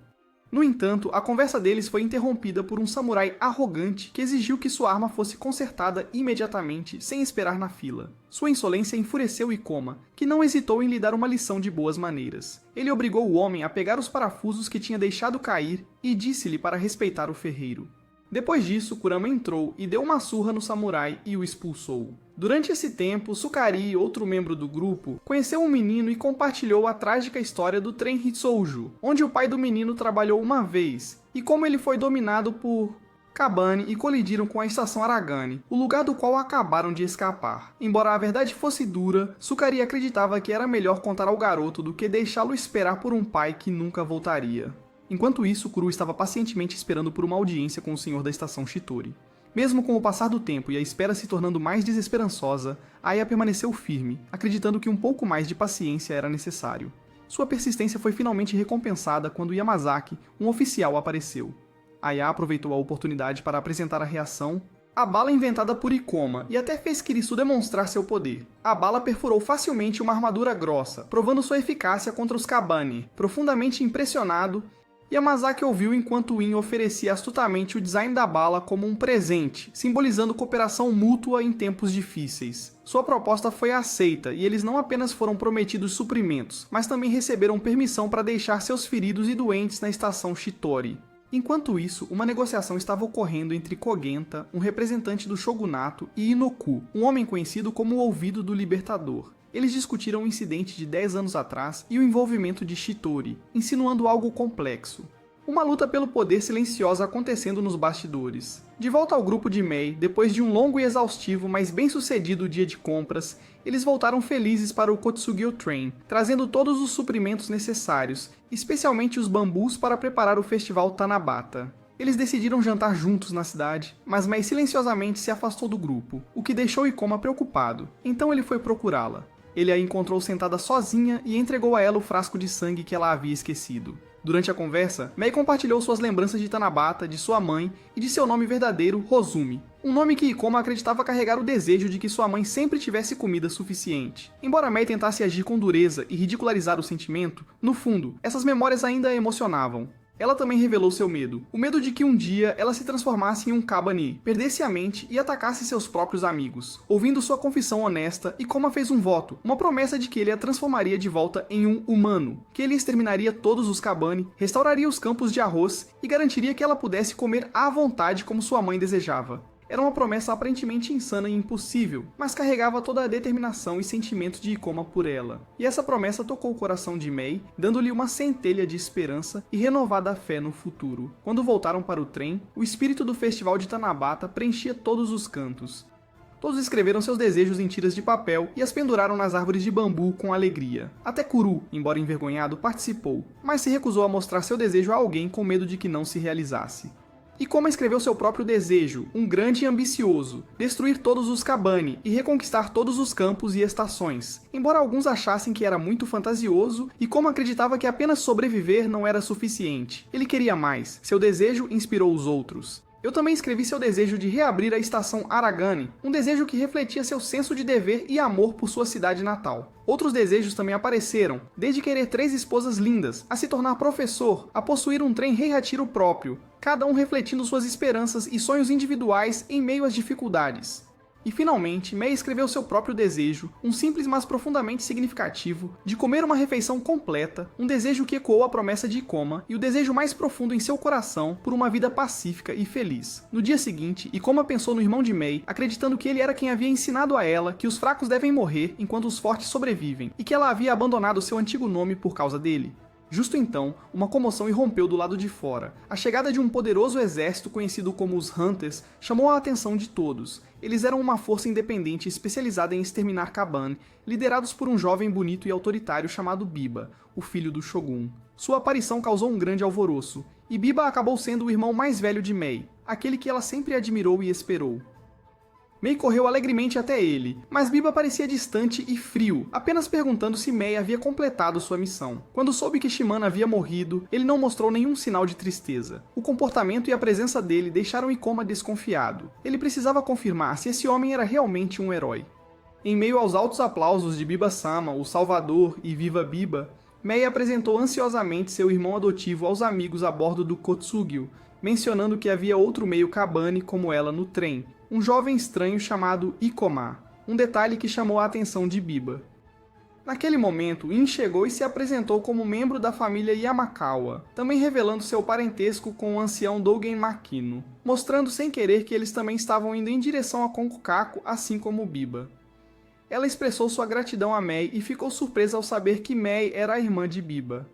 Speaker 1: No entanto, a conversa deles foi interrompida por um samurai arrogante que exigiu que sua arma fosse consertada imediatamente, sem esperar na fila. Sua insolência enfureceu Ikoma, que não hesitou em lhe dar uma lição de boas maneiras. Ele obrigou o homem a pegar os parafusos que tinha deixado cair e disse-lhe para respeitar o ferreiro. Depois disso, Kurama entrou e deu uma surra no samurai e o expulsou. Durante esse tempo, Sukari, outro membro do grupo, conheceu um menino e compartilhou a trágica história do trem Hitsouju, onde o pai do menino trabalhou uma vez, e como ele foi dominado por Kabane e colidiram com a estação Aragane, o lugar do qual acabaram de escapar. Embora a verdade fosse dura, Sukari acreditava que era melhor contar ao garoto do que deixá-lo esperar por um pai que nunca voltaria. Enquanto isso, Kuru estava pacientemente esperando por uma audiência com o senhor da estação Shitori. Mesmo com o passar do tempo e a espera se tornando mais desesperançosa, Aya permaneceu firme, acreditando que um pouco mais de paciência era necessário. Sua persistência foi finalmente recompensada quando Yamazaki, um oficial, apareceu. Aya aproveitou a oportunidade para apresentar a reação, a bala inventada por Ikoma, e até fez Kirisu demonstrar seu poder. A bala perfurou facilmente uma armadura grossa, provando sua eficácia contra os Kabane. Profundamente impressionado, Yamazaki ouviu enquanto In oferecia astutamente o design da bala como um presente, simbolizando cooperação mútua em tempos difíceis. Sua proposta foi aceita e eles não apenas foram prometidos suprimentos, mas também receberam permissão para deixar seus feridos e doentes na estação Shitori. Enquanto isso, uma negociação estava ocorrendo entre Kogenta, um representante do shogunato, e Inoku, um homem conhecido como o Ouvido do Libertador. Eles discutiram o incidente de 10 anos atrás e o envolvimento de Shitori, insinuando algo complexo. Uma luta pelo poder silenciosa acontecendo nos bastidores. De volta ao grupo de Mei, depois de um longo e exaustivo, mas bem-sucedido dia de compras, eles voltaram felizes para o Kotsugyo Train, trazendo todos os suprimentos necessários, especialmente os bambus para preparar o festival Tanabata. Eles decidiram jantar juntos na cidade, mas Mei silenciosamente se afastou do grupo, o que deixou Ikoma preocupado, então ele foi procurá-la. Ele a encontrou sentada sozinha e entregou a ela o frasco de sangue que ela havia esquecido. Durante a conversa, Mei compartilhou suas lembranças de Tanabata, de sua mãe e de seu nome verdadeiro, Hozumi. Um nome que Ikoma acreditava carregar o desejo de que sua mãe sempre tivesse comida suficiente. Embora Mei tentasse agir com dureza e ridicularizar o sentimento, no fundo, essas memórias ainda a emocionavam. Ela também revelou seu medo, o medo de que um dia ela se transformasse em um Kabani, perdesse a mente e atacasse seus próprios amigos. Ouvindo sua confissão honesta, Ikoma fez um voto, uma promessa de que ele a transformaria de volta em um humano, que ele exterminaria todos os Kabani, restauraria os campos de arroz e garantiria que ela pudesse comer à vontade como sua mãe desejava. Era uma promessa aparentemente insana e impossível, mas carregava toda a determinação e sentimento de Ikoma por ela. E essa promessa tocou o coração de Mei, dando-lhe uma centelha de esperança e renovada fé no futuro. Quando voltaram para o trem, o espírito do festival de Tanabata preenchia todos os cantos. Todos escreveram seus desejos em tiras de papel e as penduraram nas árvores de bambu com alegria. Até Kuru, embora envergonhado, participou, mas se recusou a mostrar seu desejo a alguém com medo de que não se realizasse. Ikoma escreveu seu próprio desejo, um grande e ambicioso, destruir todos os Kabani e reconquistar todos os campos e estações. Embora alguns achassem que era muito fantasioso, Ikoma acreditava que apenas sobreviver não era suficiente. Ele queria mais, seu desejo inspirou os outros. Eu também escrevi seu desejo de reabrir a estação Aragani, um desejo que refletia seu senso de dever e amor por sua cidade natal. Outros desejos também apareceram, desde querer 3 esposas lindas, a se tornar professor, a possuir um trem Heihachiru próprio, cada um refletindo suas esperanças e sonhos individuais em meio às dificuldades. E finalmente, Mei escreveu seu próprio desejo, um simples mas profundamente significativo, de comer uma refeição completa, um desejo que ecoou a promessa de Ikoma e o desejo mais profundo em seu coração por uma vida pacífica e feliz. No dia seguinte, Ikoma pensou no irmão de Mei, acreditando que ele era quem havia ensinado a ela que os fracos devem morrer enquanto os fortes sobrevivem, e que ela havia abandonado seu antigo nome por causa dele. Justo então, uma comoção irrompeu do lado de fora. A chegada de um poderoso exército conhecido como os Hunters chamou a atenção de todos. Eles eram uma força independente especializada em exterminar Kabani, liderados por um jovem bonito e autoritário chamado Biba, o filho do Shogun. Sua aparição causou um grande alvoroço, e Biba acabou sendo o irmão mais velho de Mei, aquele que ela sempre admirou e esperou. Mei correu alegremente até ele, mas Biba parecia distante e frio, apenas perguntando se Mei havia completado sua missão. Quando soube que Shimano havia morrido, ele não mostrou nenhum sinal de tristeza. O comportamento e a presença dele deixaram Ikoma desconfiado. Ele precisava confirmar se esse homem era realmente um herói. Em meio aos altos aplausos de Biba-sama, o Salvador e Viva Biba, Mei apresentou ansiosamente seu irmão adotivo aos amigos a bordo do Kotsugyo, mencionando que havia outro meio Kabani como ela no trem, um jovem estranho chamado Ikoma, um detalhe que chamou a atenção de Biba. Naquele momento, In chegou e se apresentou como membro da família Yamakawa, também revelando seu parentesco com o ancião Dougen Makino, mostrando sem querer que eles também estavam indo em direção a Konkokaku, assim como Biba. Ela expressou sua gratidão a Mei e ficou surpresa ao saber que Mei era a irmã de Biba.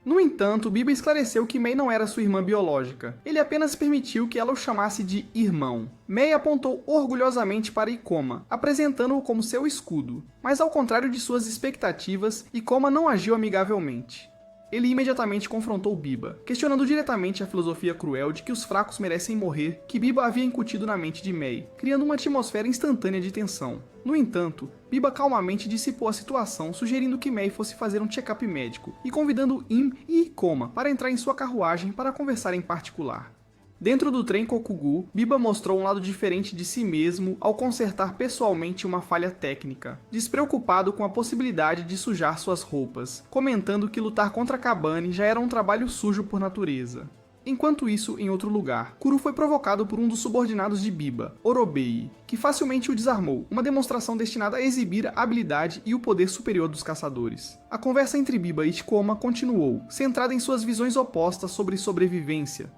Speaker 1: No entanto, Biba esclareceu que Mei não era sua irmã biológica. Ele apenas permitiu que ela o chamasse de irmão. Mei apontou orgulhosamente para Ikoma, apresentando-o como seu escudo. Mas ao contrário de suas expectativas, Ikoma não agiu amigavelmente. Ele imediatamente confrontou Biba, questionando diretamente a filosofia cruel de que os fracos merecem morrer que Biba havia incutido na mente de Mei, criando uma atmosfera instantânea de tensão. No entanto, Biba calmamente dissipou a situação, sugerindo que Mei fosse fazer um check-up médico, e convidando In e Ikoma para entrar em sua carruagem para conversar em particular. Dentro do trem Kokugu, Biba mostrou um lado diferente de si mesmo ao consertar pessoalmente uma falha técnica, despreocupado com a possibilidade de sujar suas roupas, comentando que lutar contra Kabani já era um trabalho sujo por natureza. Enquanto isso, em outro lugar, Kuru foi provocado por um dos subordinados de Biba, Orobei, que facilmente o desarmou, uma demonstração destinada a exibir a habilidade e o poder superior dos caçadores. A conversa entre Biba e Ikoma continuou, centrada em suas visões opostas sobre sobrevivência.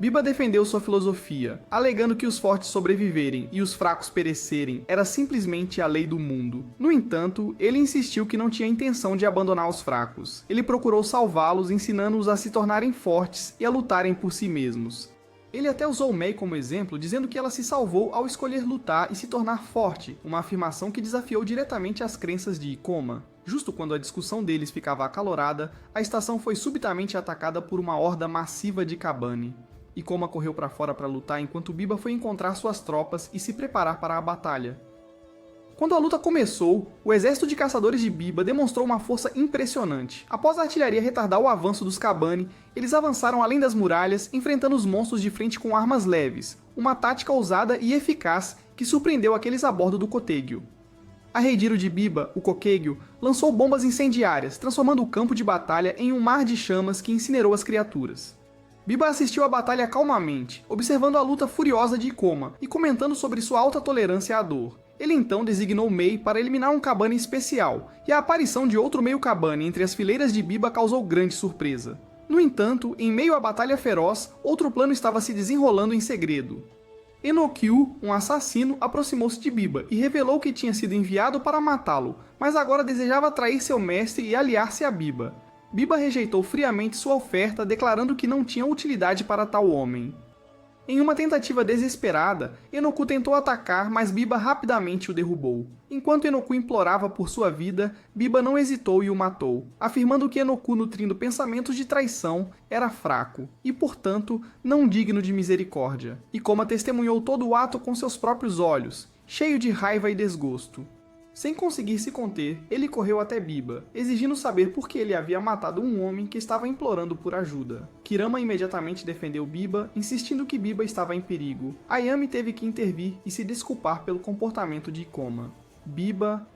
Speaker 1: Biba defendeu sua filosofia, alegando que os fortes sobreviverem e os fracos perecerem era simplesmente a lei do mundo. No entanto, ele insistiu que não tinha intenção de abandonar os fracos. Ele procurou salvá-los, ensinando-os a se tornarem fortes e a lutarem por si mesmos. Ele até usou Mei como exemplo, dizendo que ela se salvou ao escolher lutar e se tornar forte, uma afirmação que desafiou diretamente as crenças de Ikoma. Justo quando a discussão deles ficava acalorada, a estação foi subitamente atacada por uma horda massiva de Kabani. Ikoma correu para fora para lutar enquanto Biba foi encontrar suas tropas e se preparar para a batalha. Quando a luta começou, o exército de caçadores de Biba demonstrou uma força impressionante. Após a artilharia retardar o avanço dos Kabani, eles avançaram além das muralhas, enfrentando os monstros de frente com armas leves, uma tática ousada e eficaz que surpreendeu aqueles a bordo do Kotegyo. A Heijiro de Biba, o Kokegyo, lançou bombas incendiárias, transformando o campo de batalha em um mar de chamas que incinerou as criaturas. Biba assistiu à batalha calmamente, observando a luta furiosa de Ikoma e comentando sobre sua alta tolerância à dor. Ele então designou Mei para eliminar um Kabani especial, e a aparição de outro meio Kabani entre as fileiras de Biba causou grande surpresa. No entanto, em meio à batalha feroz, outro plano estava se desenrolando em segredo. Enokyu, um assassino, aproximou-se de Biba e revelou que tinha sido enviado para matá-lo, mas agora desejava trair seu mestre e aliar-se a Biba. Biba rejeitou friamente sua oferta, declarando que não tinha utilidade para tal homem. Em uma tentativa desesperada, Enoku tentou atacar, mas Biba rapidamente o derrubou. Enquanto Enoku implorava por sua vida, Biba não hesitou e o matou, afirmando que Enoku, nutrindo pensamentos de traição, era fraco e, portanto, não digno de misericórdia. Ikoma testemunhou todo o ato com seus próprios olhos, cheio de raiva e desgosto. Sem conseguir se conter, ele correu até Biba, exigindo saber por que ele havia matado um homem que estava implorando por ajuda. Kirama imediatamente defendeu Biba, insistindo que Biba estava em perigo. Ayami teve que intervir e se desculpar pelo comportamento de Ikoma. Biba,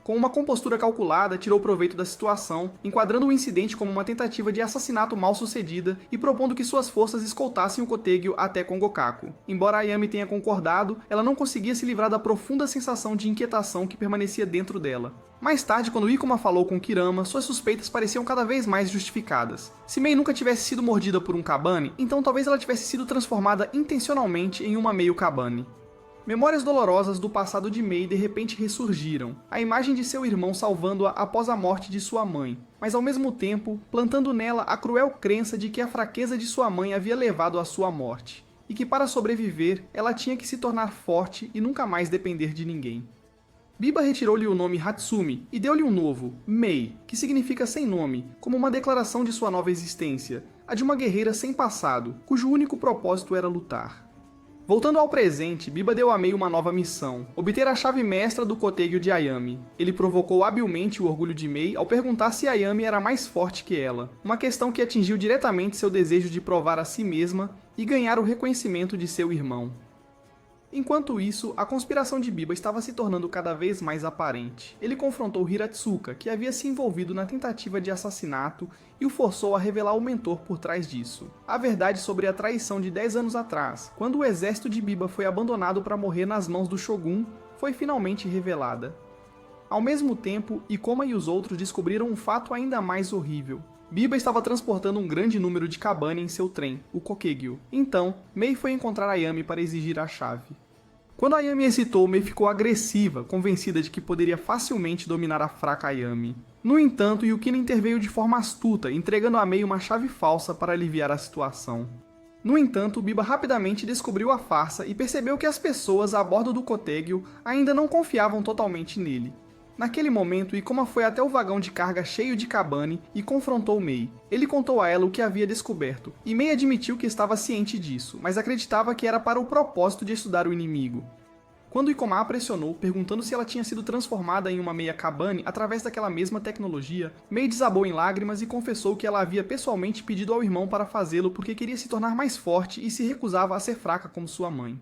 Speaker 1: com uma compostura calculada, tirou proveito da situação, enquadrando o incidente como uma tentativa de assassinato mal sucedida e propondo que suas forças escoltassem o Kotegyo até Kongokaku. Embora Ayami tenha concordado, ela não conseguia se livrar da profunda sensação de inquietação que permanecia dentro dela. Mais tarde, quando Ikoma falou com Kirama, suas suspeitas pareciam cada vez mais justificadas. Se Mei nunca tivesse sido mordida por um Kabani, então talvez ela tivesse sido transformada intencionalmente em uma meio Kabani. Memórias dolorosas do passado de Mei de repente ressurgiram, a imagem de seu irmão salvando-a após a morte de sua mãe, mas ao mesmo tempo plantando nela a cruel crença de que a fraqueza de sua mãe havia levado à sua morte, e que para sobreviver ela tinha que se tornar forte e nunca mais depender de ninguém. Biba retirou-lhe o nome Hatsumi e deu-lhe um novo, Mei, que significa sem nome, como uma declaração de sua nova existência, a de uma guerreira sem passado, cujo único propósito era lutar. Voltando ao presente, Biba deu a Mei uma nova missão, obter a chave mestra do Kotegyo de Ayami. Ele provocou habilmente o orgulho de Mei ao perguntar se Ayami era mais forte que ela, uma questão que atingiu diretamente seu desejo de provar a si mesma e ganhar o reconhecimento de seu irmão. Enquanto isso, a conspiração de Biba estava se tornando cada vez mais aparente. Ele confrontou Hiratsuka, que havia se envolvido na tentativa de assassinato, e o forçou a revelar o mentor por trás disso. A verdade sobre a traição de 10 anos atrás, quando o exército de Biba foi abandonado para morrer nas mãos do Shogun, foi finalmente revelada. Ao mesmo tempo, Ikoma e os outros descobriram um fato ainda mais horrível. Biba estava transportando um grande número de Kabani em seu trem, o Kokegyo. Então, Mei foi encontrar Ayami para exigir a chave. Quando Ayami hesitou, Mei ficou agressiva, convencida de que poderia facilmente dominar a fraca Ayami. No entanto, Yukina interveio de forma astuta, entregando a Mei uma chave falsa para aliviar a situação. No entanto, Biba rapidamente descobriu a farsa e percebeu que as pessoas a bordo do Kotegyo ainda não confiavam totalmente nele. Naquele momento, Ikoma foi até o vagão de carga cheio de Kabani e confrontou Mei. Ele contou a ela o que havia descoberto, e Mei admitiu que estava ciente disso, mas acreditava que era para o propósito de estudar o inimigo. Quando Ikoma a pressionou, perguntando se ela tinha sido transformada em uma meia Kabani através daquela mesma tecnologia, Mei desabou em lágrimas e confessou que ela havia pessoalmente pedido ao irmão para fazê-lo porque queria se tornar mais forte e se recusava a ser fraca como sua mãe.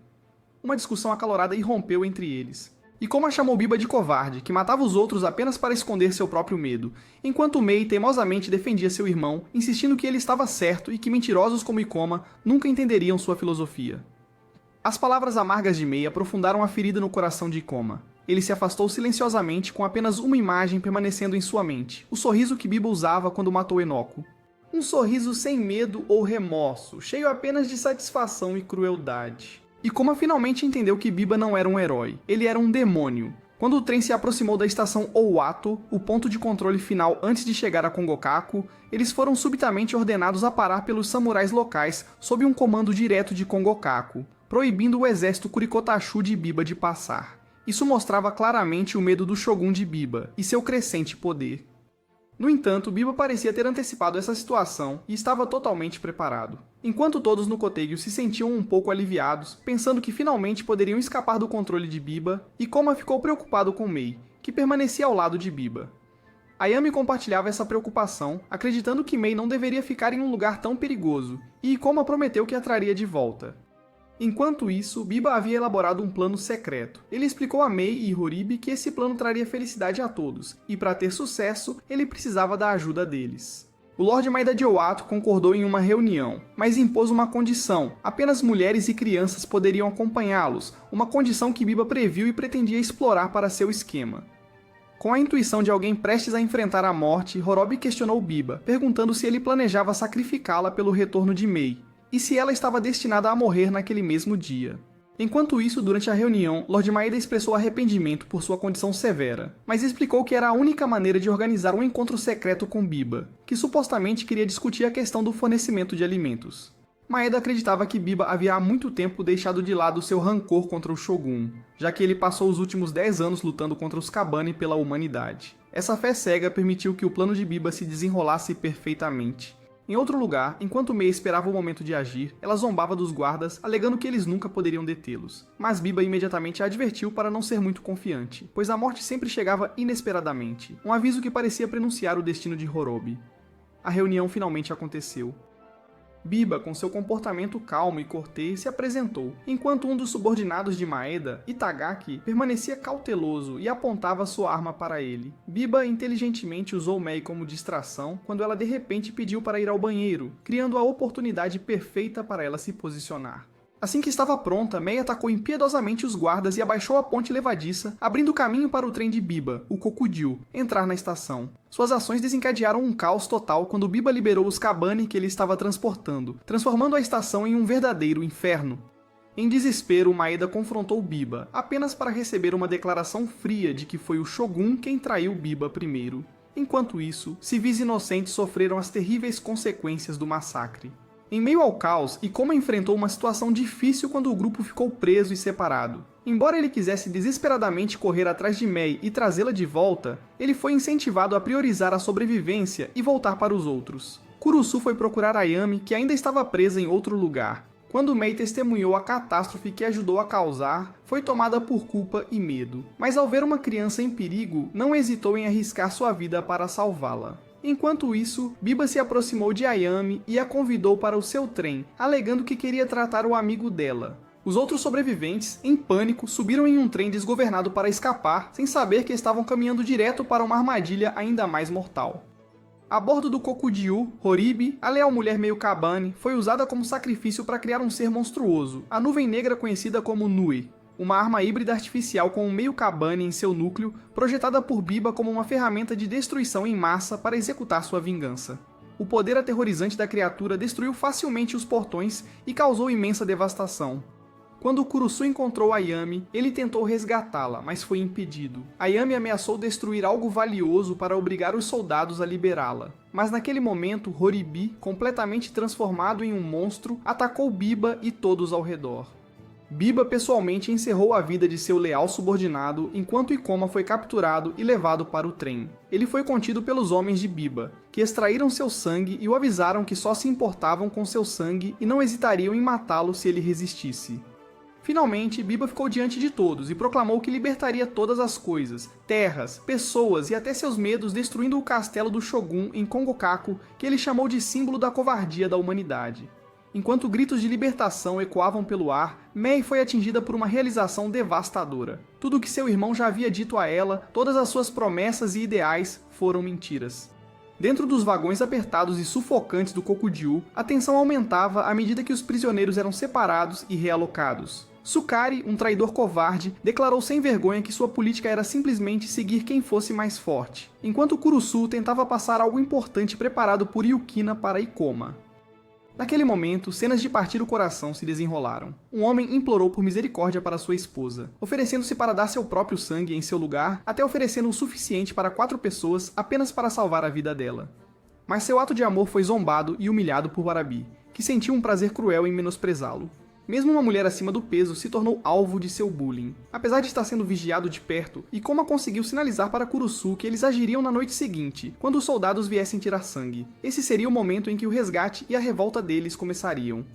Speaker 1: Uma discussão acalorada irrompeu entre eles. Ikoma chamou Biba de covarde, que matava os outros apenas para esconder seu próprio medo, enquanto Mei teimosamente defendia seu irmão, insistindo que ele estava certo e que mentirosos como Ikoma nunca entenderiam sua filosofia. As palavras amargas de Mei aprofundaram a ferida no coração de Ikoma. Ele se afastou silenciosamente com apenas uma imagem permanecendo em sua mente, o sorriso que Biba usava quando matou Enoku. Um sorriso sem medo ou remorso, cheio apenas de satisfação e crueldade. E Koma finalmente entendeu que Biba não era um herói, ele era um demônio. Quando o trem se aproximou da estação Owato, o ponto de controle final antes de chegar a Kongokaku, eles foram subitamente ordenados a parar pelos samurais locais sob um comando direto de Kongokaku, proibindo o exército Kurikotachu de Biba de passar. Isso mostrava claramente o medo do Shogun de Biba e seu crescente poder. No entanto, Biba parecia ter antecipado essa situação e estava totalmente preparado. Enquanto todos no Kotegyo se sentiam um pouco aliviados, pensando que finalmente poderiam escapar do controle de Biba, Ikoma ficou preocupado com Mei, que permanecia ao lado de Biba. Ayami compartilhava essa preocupação, acreditando que Mei não deveria ficar em um lugar tão perigoso, e Ikoma prometeu que a traria de volta. Enquanto isso, Biba havia elaborado um plano secreto. Ele explicou a Mei e Horibi que esse plano traria felicidade a todos, e para ter sucesso, ele precisava da ajuda deles. O Lorde Maeda de Owato concordou em uma reunião, mas impôs uma condição: apenas mulheres e crianças poderiam acompanhá-los, uma condição que Biba previu e pretendia explorar para seu esquema. Com a intuição de alguém prestes a enfrentar a morte, Horobi questionou Biba, perguntando se ele planejava sacrificá-la pelo retorno de Mei, e se ela estava destinada a morrer naquele mesmo dia. Enquanto isso, durante a reunião, Lord Maeda expressou arrependimento por sua condição severa, mas explicou que era a única maneira de organizar um encontro secreto com Biba, que supostamente queria discutir a questão do fornecimento de alimentos. Maeda acreditava que Biba havia há muito tempo deixado de lado seu rancor contra o Shogun, já que ele passou os últimos 10 anos lutando contra os Kabane pela humanidade. Essa fé cega permitiu que o plano de Biba se desenrolasse perfeitamente. Em outro lugar, enquanto Mei esperava o momento de agir, ela zombava dos guardas, alegando que eles nunca poderiam detê-los. Mas Biba imediatamente a advertiu para não ser muito confiante, pois a morte sempre chegava inesperadamente, um aviso que parecia prenunciar o destino de Horobi. A reunião finalmente aconteceu. Biba, com seu comportamento calmo e cortês, se apresentou, enquanto um dos subordinados de Maeda, Itagaki, permanecia cauteloso e apontava sua arma para ele. Biba inteligentemente usou Mei como distração quando ela de repente pediu para ir ao banheiro, criando a oportunidade perfeita para ela se posicionar. Assim que estava pronta, Mei atacou impiedosamente os guardas e abaixou a ponte levadiça, abrindo caminho para o trem de Biba, o Kokujou, entrar na estação. Suas ações desencadearam um caos total quando Biba liberou os Kabane que ele estava transportando, transformando a estação em um verdadeiro inferno. Em desespero, Maeda confrontou Biba, apenas para receber uma declaração fria de que foi o Shogun quem traiu Biba primeiro. Enquanto isso, civis inocentes sofreram as terríveis consequências do massacre. Em meio ao caos, Ikoma enfrentou uma situação difícil quando o grupo ficou preso e separado. Embora ele quisesse desesperadamente correr atrás de Mei e trazê-la de volta, ele foi incentivado a priorizar a sobrevivência e voltar para os outros. Kurusu foi procurar Ayami, que ainda estava presa em outro lugar. Quando Mei testemunhou a catástrofe que ajudou a causar, foi tomada por culpa e medo. Mas ao ver uma criança em perigo, não hesitou em arriscar sua vida para salvá-la. Enquanto isso, Biba se aproximou de Ayami e a convidou para o seu trem, alegando que queria tratar o amigo dela. Os outros sobreviventes, em pânico, subiram em um trem desgovernado para escapar, sem saber que estavam caminhando direto para uma armadilha ainda mais mortal. A bordo do Kokujou, Horibi, a leal mulher meio Kabane, foi usada como sacrifício para criar um ser monstruoso, a nuvem negra conhecida como Nui. Uma arma híbrida artificial com um meio Kabane em seu núcleo, projetada por Biba como uma ferramenta de destruição em massa para executar sua vingança. O poder aterrorizante da criatura destruiu facilmente os portões e causou imensa devastação. Quando Kurusu encontrou Ayami, ele tentou resgatá-la, mas foi impedido. Ayami ameaçou destruir algo valioso para obrigar os soldados a liberá-la. Mas naquele momento, Horibi, completamente transformado em um monstro, atacou Biba e todos ao redor. Biba pessoalmente encerrou a vida de seu leal subordinado enquanto Ikoma foi capturado e levado para o trem. Ele foi contido pelos homens de Biba, que extraíram seu sangue e o avisaram que só se importavam com seu sangue e não hesitariam em matá-lo se ele resistisse. Finalmente, Biba ficou diante de todos e proclamou que libertaria todas as coisas, terras, pessoas e até seus medos, destruindo o castelo do Shogun em Kongokaku, que ele chamou de símbolo da covardia da humanidade. Enquanto gritos de libertação ecoavam pelo ar, Mei foi atingida por uma realização devastadora. Tudo o que seu irmão já havia dito a ela, todas as suas promessas e ideais, foram mentiras. Dentro dos vagões apertados e sufocantes do Kokujou, a tensão aumentava à medida que os prisioneiros eram separados e realocados. Sukari, um traidor covarde, declarou sem vergonha que sua política era simplesmente seguir quem fosse mais forte, enquanto Kurusu tentava passar algo importante preparado por Yukina para Ikoma. Naquele momento, cenas de partir o coração se desenrolaram. Um homem implorou por misericórdia para sua esposa, oferecendo-se para dar seu próprio sangue em seu lugar, até oferecendo o suficiente para 4 pessoas apenas para salvar a vida dela. Mas seu ato de amor foi zombado e humilhado por Warabi, que sentiu um prazer cruel em menosprezá-lo. Mesmo uma mulher acima do peso se tornou alvo de seu bullying. Apesar de estar sendo vigiado de perto, Ikoma conseguiu sinalizar para Kurusu que eles agiriam na noite seguinte, quando os soldados viessem tirar sangue. Esse seria o momento em que o resgate e a revolta deles começariam.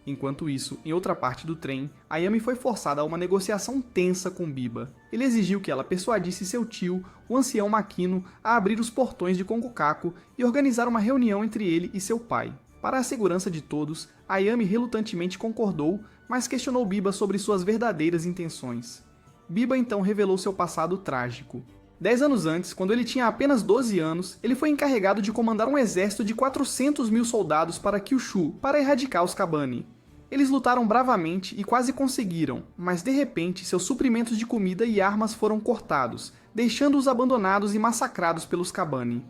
Speaker 1: Enquanto isso, em outra parte do trem, Ayami foi forçada a uma negociação tensa com Biba. Ele exigiu que ela persuadisse seu tio, o ancião Makino, a abrir os portões de Kongokaku e organizar uma reunião entre ele e seu pai. Para a segurança de todos, Ayami relutantemente concordou, mas questionou Biba sobre suas verdadeiras intenções. Biba então revelou seu passado trágico. 10 anos antes, quando ele tinha apenas 12 anos, ele foi encarregado de comandar um exército de 400 mil soldados para Kyushu, para erradicar os Kabani. Eles lutaram bravamente e quase conseguiram, mas de repente seus suprimentos de comida e armas foram cortados, deixando-os abandonados e massacrados pelos Kabani.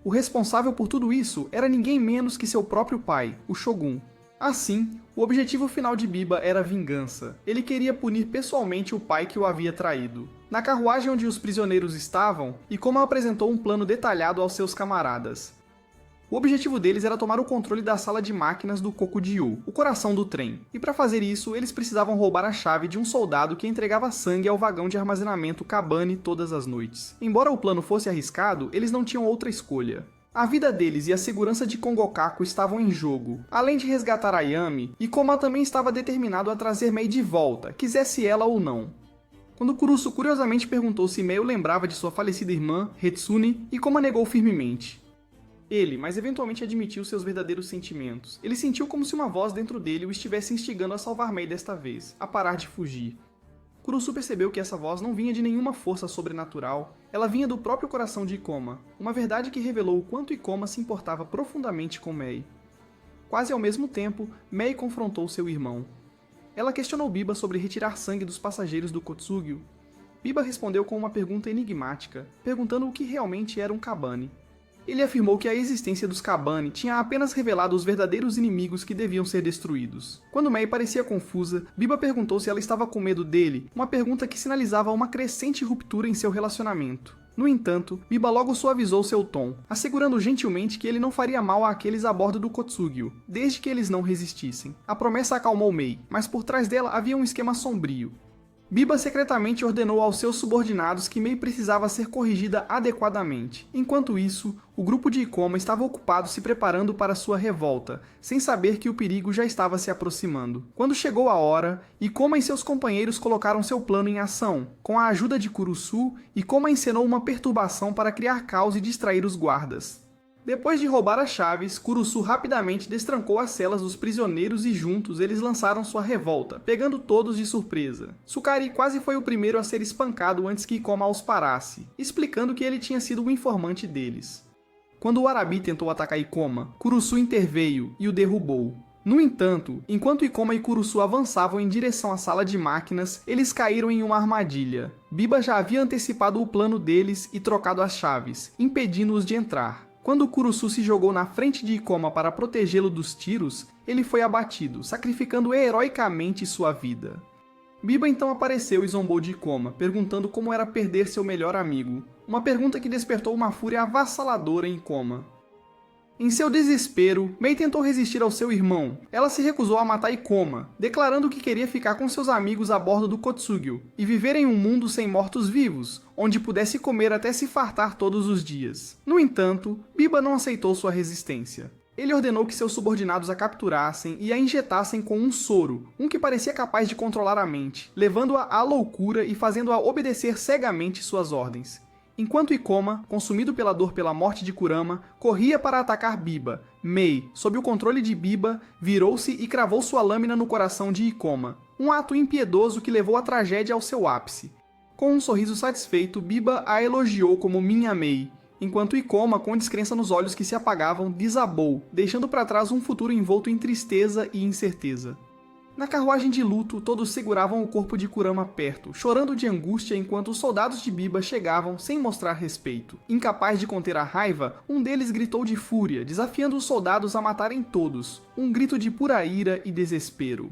Speaker 1: O responsável por tudo isso era ninguém menos que seu próprio pai, o Shogun. Assim, o objetivo final de Biba era vingança. Ele queria punir pessoalmente o pai que o havia traído. Na carruagem onde os prisioneiros estavam, Ikoma apresentou um plano detalhado aos seus camaradas. O objetivo deles era tomar o controle da sala de máquinas do Kokujyu, o coração do trem, e para fazer isso eles precisavam roubar a chave de um soldado que entregava sangue ao vagão de armazenamento Kabani todas as noites. Embora o plano fosse arriscado, eles não tinham outra escolha. A vida deles e a segurança de Kongokaku estavam em jogo. Além de resgatar Ayami, Ikoma também estava determinado a trazer Mei de volta, quisesse ela ou não. Quando Kurusu curiosamente perguntou se Mei lembrava de sua falecida irmã, Hetsune, Ikoma negou firmemente. Ele, mas eventualmente admitiu seus verdadeiros sentimentos. Ele sentiu como se uma voz dentro dele o estivesse instigando a salvar Mei desta vez, a parar de fugir. Kurusu percebeu que essa voz não vinha de nenhuma força sobrenatural, ela vinha do próprio coração de Ikoma, uma verdade que revelou o quanto Ikoma se importava profundamente com Mei. Quase ao mesmo tempo, Mei confrontou seu irmão. Ela questionou Biba sobre retirar sangue dos passageiros do Kotsugyu. Biba respondeu com uma pergunta enigmática, perguntando o que realmente era um Kabani. Ele afirmou que a existência dos Kabani tinha apenas revelado os verdadeiros inimigos que deviam ser destruídos. Quando Mei parecia confusa, Biba perguntou se ela estava com medo dele, uma pergunta que sinalizava uma crescente ruptura em seu relacionamento. No entanto, Biba logo suavizou seu tom, assegurando gentilmente que ele não faria mal àqueles a bordo do Kotsugyu, desde que eles não resistissem. A promessa acalmou Mei, mas por trás dela havia um esquema sombrio. Biba secretamente ordenou aos seus subordinados que Mei precisava ser corrigida adequadamente. Enquanto isso, o grupo de Ikoma estava ocupado se preparando para sua revolta, sem saber que o perigo já estava se aproximando. Quando chegou a hora, Ikoma e seus companheiros colocaram seu plano em ação. Com a ajuda de Kurusu, Ikoma encenou uma perturbação para criar caos e distrair os guardas. Depois de roubar as chaves, Kurusu rapidamente destrancou as celas dos prisioneiros e juntos eles lançaram sua revolta, pegando todos de surpresa. Sukari quase foi o primeiro a ser espancado antes que Ikoma os parasse, explicando que ele tinha sido o informante deles. Quando o Warabi tentou atacar Ikoma, Kurusu interveio e o derrubou. No entanto, enquanto Ikoma e Kurusu avançavam em direção à sala de máquinas, eles caíram em uma armadilha. Biba já havia antecipado o plano deles e trocado as chaves, impedindo-os de entrar. Quando Kurusu se jogou na frente de Ikoma para protegê-lo dos tiros, ele foi abatido, sacrificando heroicamente sua vida. Biba então apareceu e zombou de Ikoma, perguntando como era perder seu melhor amigo, uma pergunta que despertou uma fúria avassaladora em Ikoma. Em seu desespero, Mei tentou resistir ao seu irmão. Ela se recusou a matar Ikoma, declarando que queria ficar com seus amigos a bordo do Kotsugyu e viver em um mundo sem mortos-vivos, onde pudesse comer até se fartar todos os dias. No entanto, Biba não aceitou sua resistência. Ele ordenou que seus subordinados a capturassem e a injetassem com um soro, um que parecia capaz de controlar a mente, levando-a à loucura e fazendo-a obedecer cegamente suas ordens. Enquanto Ikoma, consumido pela dor pela morte de Kurama, corria para atacar Biba, Mei, sob o controle de Biba, virou-se e cravou sua lâmina no coração de Ikoma, um ato impiedoso que levou a tragédia ao seu ápice. Com um sorriso satisfeito, Biba a elogiou como minha Mei, enquanto Ikoma, com descrença nos olhos que se apagavam, desabou, deixando para trás um futuro envolto em tristeza e incerteza. Na carruagem de luto, todos seguravam o corpo de Kurama perto, chorando de angústia enquanto os soldados de Biba chegavam sem mostrar respeito. Incapaz de conter a raiva, um deles gritou de fúria, desafiando os soldados a matarem todos, um grito de pura ira e desespero.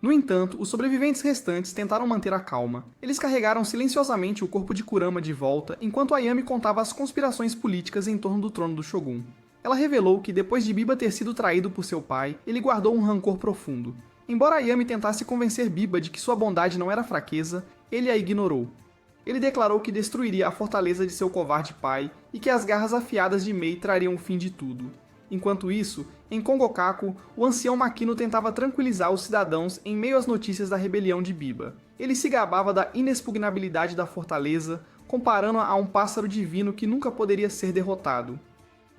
Speaker 1: No entanto, os sobreviventes restantes tentaram manter a calma. Eles carregaram silenciosamente o corpo de Kurama de volta, enquanto Ayami contava as conspirações políticas em torno do trono do Shogun. Ela revelou que, depois de Biba ter sido traído por seu pai, ele guardou um rancor profundo. Embora Ayami tentasse convencer Biba de que sua bondade não era fraqueza, ele a ignorou. Ele declarou que destruiria a fortaleza de seu covarde pai e que as garras afiadas de Mei trariam o fim de tudo. Enquanto isso, em Kongokaku, o ancião Makino tentava tranquilizar os cidadãos em meio às notícias da rebelião de Biba. Ele se gabava da inexpugnabilidade da fortaleza, comparando-a a um pássaro divino que nunca poderia ser derrotado.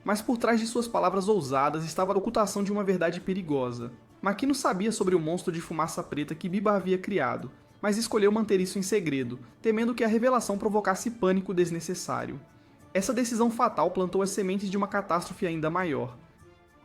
Speaker 1: Mas por trás de suas palavras ousadas estava a ocultação de uma verdade perigosa. Makino sabia sobre o monstro de fumaça preta que Biba havia criado, mas escolheu manter isso em segredo, temendo que a revelação provocasse pânico desnecessário. Essa decisão fatal plantou as sementes de uma catástrofe ainda maior.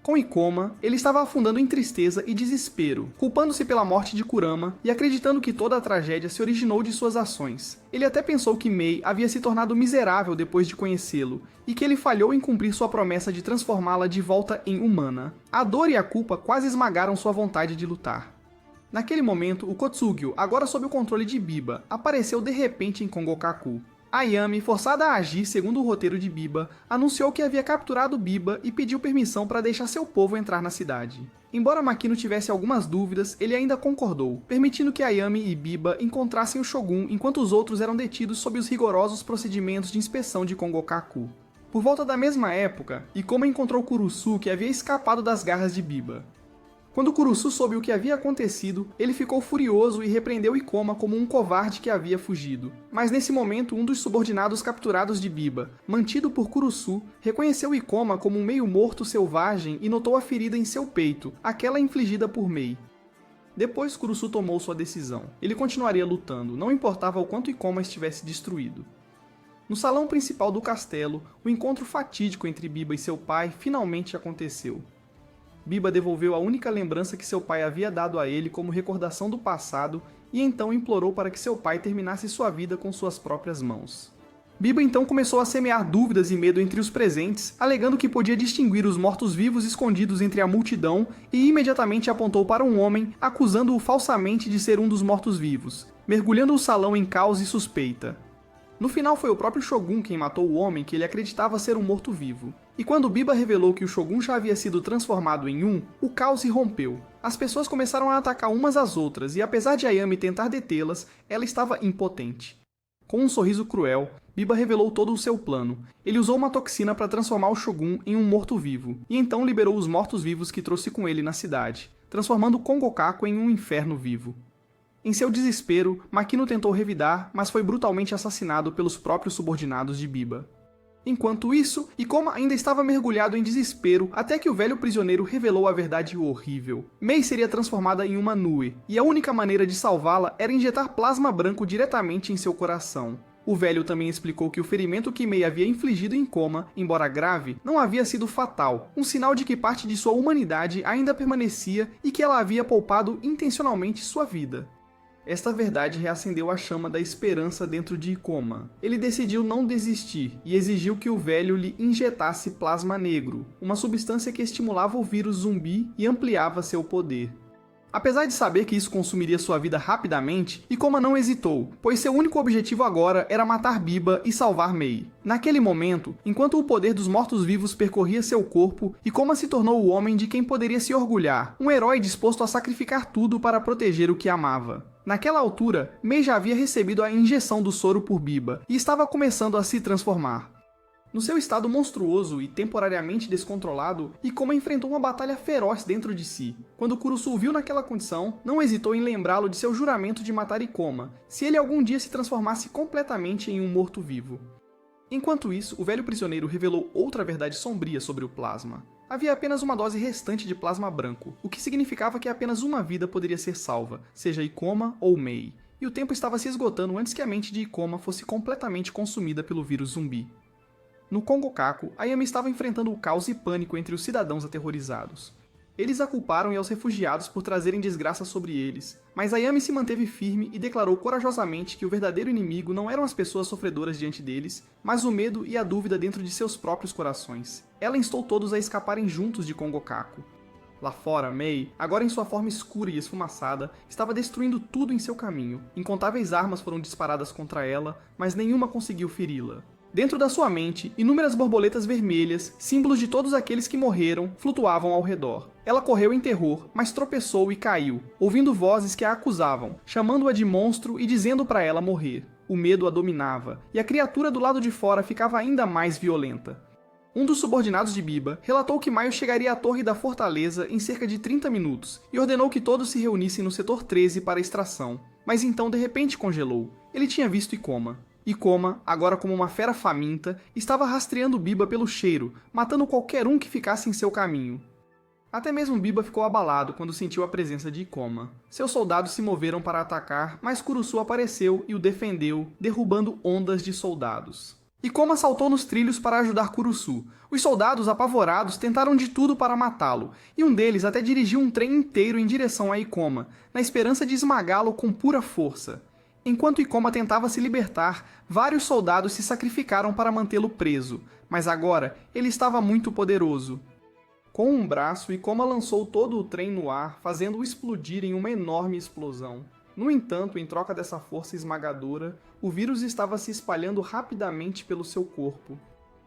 Speaker 1: Com Ikoma, ele estava afundando em tristeza e desespero, culpando-se pela morte de Kurama e acreditando que toda a tragédia se originou de suas ações. Ele até pensou que Mei havia se tornado miserável depois de conhecê-lo, e que ele falhou em cumprir sua promessa de transformá-la de volta em humana. A dor e a culpa quase esmagaram sua vontade de lutar. Naquele momento, o Kotsugyo, agora sob o controle de Biba, apareceu de repente em Kongokaku. Ayami, forçada a agir segundo o roteiro de Biba, anunciou que havia capturado Biba e pediu permissão para deixar seu povo entrar na cidade. Embora Makino tivesse algumas dúvidas, ele ainda concordou, permitindo que Ayami e Biba encontrassem o Shogun enquanto os outros eram detidos sob os rigorosos procedimentos de inspeção de Kongokaku. Por volta da mesma época, Ikoma encontrou Kurusu, que havia escapado das garras de Biba. Quando Kurusu soube o que havia acontecido, ele ficou furioso e repreendeu Ikoma como um covarde que havia fugido. Mas nesse momento, um dos subordinados capturados de Biba, mantido por Kurusu, reconheceu Ikoma como um meio-morto selvagem e notou a ferida em seu peito, aquela infligida por Mei. Depois Kurusu tomou sua decisão. Ele continuaria lutando, não importava o quanto Ikoma estivesse destruído. No salão principal do castelo, o encontro fatídico entre Biba e seu pai finalmente aconteceu. Biba devolveu a única lembrança que seu pai havia dado a ele como recordação do passado e então implorou para que seu pai terminasse sua vida com suas próprias mãos. Biba então começou a semear dúvidas e medo entre os presentes, alegando que podia distinguir os mortos-vivos escondidos entre a multidão e imediatamente apontou para um homem, acusando-o falsamente de ser um dos mortos-vivos, mergulhando o salão em caos e suspeita. No final foi o próprio Shogun quem matou o homem que ele acreditava ser um morto-vivo. E quando Biba revelou que o Shogun já havia sido transformado em um, o caos se rompeu. As pessoas começaram a atacar umas às outras e apesar de Ayami tentar detê-las, ela estava impotente. Com um sorriso cruel, Biba revelou todo o seu plano. Ele usou uma toxina para transformar o Shogun em um morto-vivo, e então liberou os mortos-vivos que trouxe com ele na cidade, transformando Kongokaku em um inferno vivo. Em seu desespero, Makino tentou revidar, mas foi brutalmente assassinado pelos próprios subordinados de Biba. Enquanto isso, Ikoma ainda estava mergulhado em desespero até que o velho prisioneiro revelou a verdade horrível. Mei seria transformada em uma Nue, e a única maneira de salvá-la era injetar plasma branco diretamente em seu coração. O velho também explicou que o ferimento que Mei havia infligido em Ikoma, embora grave, não havia sido fatal, um sinal de que parte de sua humanidade ainda permanecia e que ela havia poupado intencionalmente sua vida. Esta verdade reacendeu a chama da esperança dentro de Ikoma. Ele decidiu não desistir e exigiu que o velho lhe injetasse plasma negro, uma substância que estimulava o vírus zumbi e ampliava seu poder. Apesar de saber que isso consumiria sua vida rapidamente, Ikoma não hesitou, pois seu único objetivo agora era matar Biba e salvar Mei. Naquele momento, enquanto o poder dos mortos-vivos percorria seu corpo, Ikoma se tornou o homem de quem poderia se orgulhar, um herói disposto a sacrificar tudo para proteger o que amava. Naquela altura, Mei já havia recebido a injeção do soro por Biba e estava começando a se transformar. No seu estado monstruoso e temporariamente descontrolado, Ikoma enfrentou uma batalha feroz dentro de si. Quando Kurusu o viu naquela condição, não hesitou em lembrá-lo de seu juramento de matar Ikoma, se ele algum dia se transformasse completamente em um morto-vivo. Enquanto isso, o velho prisioneiro revelou outra verdade sombria sobre o plasma. Havia apenas uma dose restante de plasma branco, o que significava que apenas uma vida poderia ser salva, seja Ikoma ou Mei, e o tempo estava se esgotando antes que a mente de Ikoma fosse completamente consumida pelo vírus zumbi. No Kongokaku, Ayami estava enfrentando o caos e pânico entre os cidadãos aterrorizados. Eles a culparam e aos refugiados por trazerem desgraça sobre eles, mas Ayame se manteve firme e declarou corajosamente que o verdadeiro inimigo não eram as pessoas sofredoras diante deles, mas o medo e a dúvida dentro de seus próprios corações. Ela instou todos a escaparem juntos de Kongokaku. Lá fora, Mei, agora em sua forma escura e esfumaçada, estava destruindo tudo em seu caminho. Incontáveis armas foram disparadas contra ela, mas nenhuma conseguiu feri-la. Dentro da sua mente, inúmeras borboletas vermelhas, símbolos de todos aqueles que morreram, flutuavam ao redor. Ela correu em terror, mas tropeçou e caiu, ouvindo vozes que a acusavam, chamando-a de monstro e dizendo para ela morrer. O medo a dominava, e a criatura do lado de fora ficava ainda mais violenta. Um dos subordinados de Biba relatou que Maio chegaria à torre da fortaleza em cerca de 30 minutos e ordenou que todos se reunissem no setor 13 para a extração. Mas então de repente congelou. Ele tinha visto Ikoma. Ikoma, agora como uma fera faminta, estava rastreando Biba pelo cheiro, matando qualquer um que ficasse em seu caminho. Até mesmo Biba ficou abalado quando sentiu a presença de Ikoma. Seus soldados se moveram para atacar, mas Kurusu apareceu e o defendeu, derrubando ondas de soldados. Ikoma saltou nos trilhos para ajudar Kurusu. Os soldados, apavorados, tentaram de tudo para matá-lo, e um deles até dirigiu um trem inteiro em direção a Ikoma, na esperança de esmagá-lo com pura força. Enquanto Ikoma tentava se libertar, vários soldados se sacrificaram para mantê-lo preso, mas agora ele estava muito poderoso. Com um braço, Ikoma lançou todo o trem no ar, fazendo-o explodir em uma enorme explosão. No entanto, em troca dessa força esmagadora, o vírus estava se espalhando rapidamente pelo seu corpo.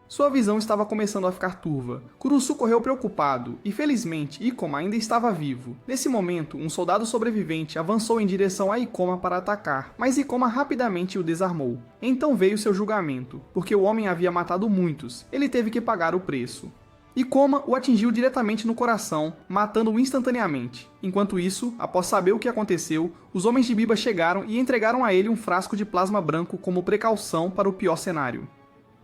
Speaker 1: Sua visão estava começando a ficar turva. Kurusu correu preocupado, e felizmente Ikoma ainda estava vivo. Nesse momento, um soldado sobrevivente avançou em direção a Ikoma para atacar, mas Ikoma rapidamente o desarmou. Então veio seu julgamento. Porque o homem havia matado muitos, ele teve que pagar o preço. Ikoma o atingiu diretamente no coração, matando-o instantaneamente. Enquanto isso, após saber o que aconteceu, os homens de Biba chegaram e entregaram a ele um frasco de plasma branco como precaução para o pior cenário.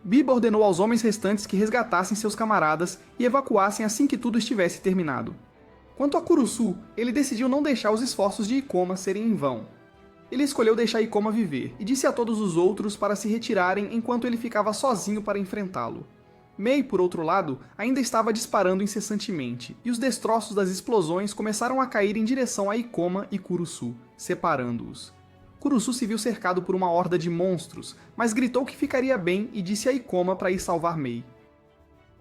Speaker 1: Biba ordenou aos homens restantes que resgatassem seus camaradas e evacuassem assim que tudo estivesse terminado. Quanto a Kurusu, ele decidiu não deixar os esforços de Ikoma serem em vão. Ele escolheu deixar Ikoma viver e disse a todos os outros para se retirarem enquanto ele ficava sozinho para enfrentá-lo. Mei, por outro lado, ainda estava disparando incessantemente, e os destroços das explosões começaram a cair em direção a Ikoma e Kurusu, separando-os. Kurusu se viu cercado por uma horda de monstros, mas gritou que ficaria bem e disse a Ikoma para ir salvar Mei.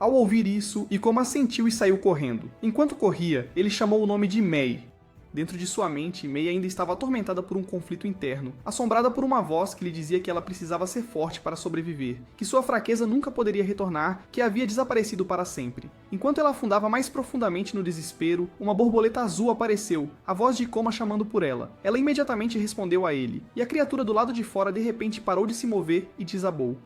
Speaker 1: Ao ouvir isso, Ikoma assentiu e saiu correndo. Enquanto corria, ele chamou o nome de Mei. Dentro de sua mente, Mei ainda estava atormentada por um conflito interno, assombrada por uma voz que lhe dizia que ela precisava ser forte para sobreviver, que sua fraqueza nunca poderia retornar, que havia desaparecido para sempre. Enquanto ela afundava mais profundamente no desespero, uma borboleta azul apareceu, a voz de Ikoma chamando por ela. Ela imediatamente respondeu a ele, e a criatura do lado de fora de repente parou de se mover e desabou.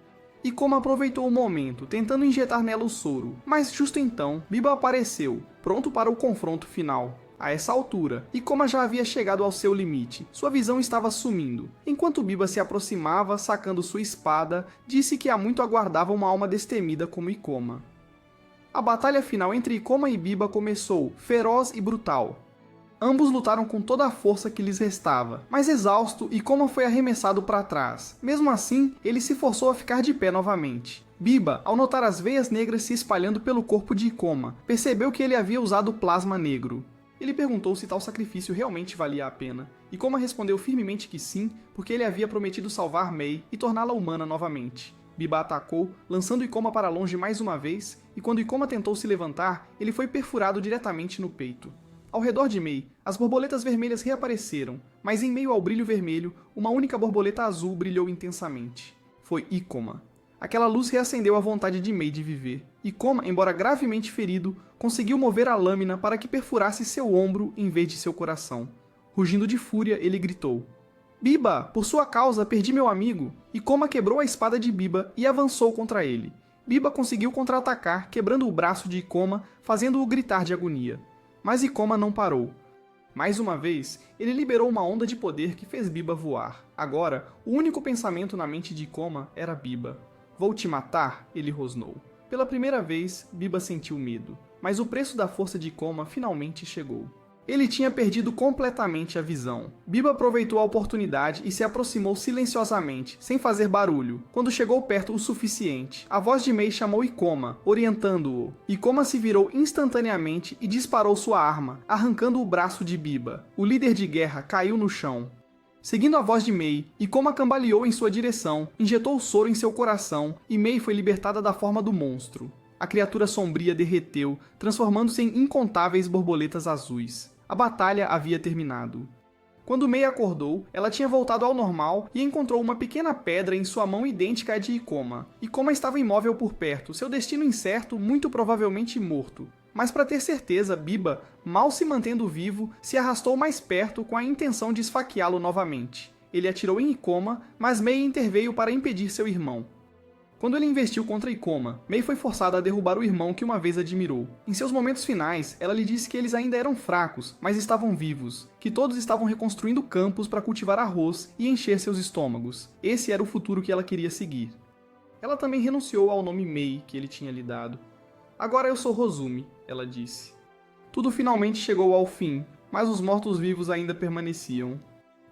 Speaker 1: Ikoma aproveitou o momento, tentando injetar nela o soro, mas justo então, Biba apareceu, pronto para o confronto final. A essa altura, Ikoma já havia chegado ao seu limite, sua visão estava sumindo. Enquanto Biba se aproximava, sacando sua espada, disse que há muito aguardava uma alma destemida como Ikoma. A batalha final entre Ikoma e Biba começou, feroz e brutal. Ambos lutaram com toda a força que lhes restava, mas exausto, Ikoma foi arremessado para trás. Mesmo assim, ele se forçou a ficar de pé novamente. Biba, ao notar as veias negras se espalhando pelo corpo de Ikoma, percebeu que ele havia usado plasma negro. Ele perguntou se tal sacrifício realmente valia a pena. Ikoma respondeu firmemente que sim, porque ele havia prometido salvar Mei e torná-la humana novamente. Biba atacou, lançando Ikoma para longe mais uma vez, e quando Ikoma tentou se levantar, ele foi perfurado diretamente no peito. Ao redor de Mei, as borboletas vermelhas reapareceram, mas em meio ao brilho vermelho, uma única borboleta azul brilhou intensamente. Foi Ikoma. Aquela luz reacendeu a vontade de Mei de viver. Ikoma, embora gravemente ferido, conseguiu mover a lâmina para que perfurasse seu ombro em vez de seu coração. Rugindo de fúria, ele gritou: "Biba, por sua causa perdi meu amigo!" Ikoma quebrou a espada de Biba e avançou contra ele. Biba conseguiu contra-atacar, quebrando o braço de Ikoma, fazendo-o gritar de agonia. Mas Ikoma não parou. Mais uma vez, ele liberou uma onda de poder que fez Biba voar. Agora, o único pensamento na mente de Ikoma era Biba. "Vou te matar", ele rosnou. Pela primeira vez, Biba sentiu medo. Mas o preço da força de Ikoma finalmente chegou. Ele tinha perdido completamente a visão. Biba aproveitou a oportunidade e se aproximou silenciosamente, sem fazer barulho. Quando chegou perto o suficiente, a voz de Mei chamou Ikoma, orientando-o. Ikoma se virou instantaneamente e disparou sua arma, arrancando o braço de Biba. O líder de guerra caiu no chão. Seguindo a voz de Mei, Ikoma cambaleou em sua direção, injetou o soro em seu coração e Mei foi libertada da forma do monstro. A criatura sombria derreteu, transformando-se em incontáveis borboletas azuis. A batalha havia terminado. Quando Mei acordou, ela tinha voltado ao normal e encontrou uma pequena pedra em sua mão idêntica à de Ikoma. Ikoma estava imóvel por perto, seu destino incerto, muito provavelmente morto. Mas para ter certeza, Biba, mal se mantendo vivo, se arrastou mais perto com a intenção de esfaqueá-lo novamente. Ele atirou em Ikoma, mas Mei interveio para impedir seu irmão. Quando ele investiu contra Ikoma, Mei foi forçada a derrubar o irmão que uma vez admirou. Em seus momentos finais, ela lhe disse que eles ainda eram fracos, mas estavam vivos, que todos estavam reconstruindo campos para cultivar arroz e encher seus estômagos. Esse era o futuro que ela queria seguir. Ela também renunciou ao nome Mei que ele tinha lhe dado. Agora eu sou Rosumi, ela disse. Tudo finalmente chegou ao fim, mas os mortos-vivos ainda permaneciam.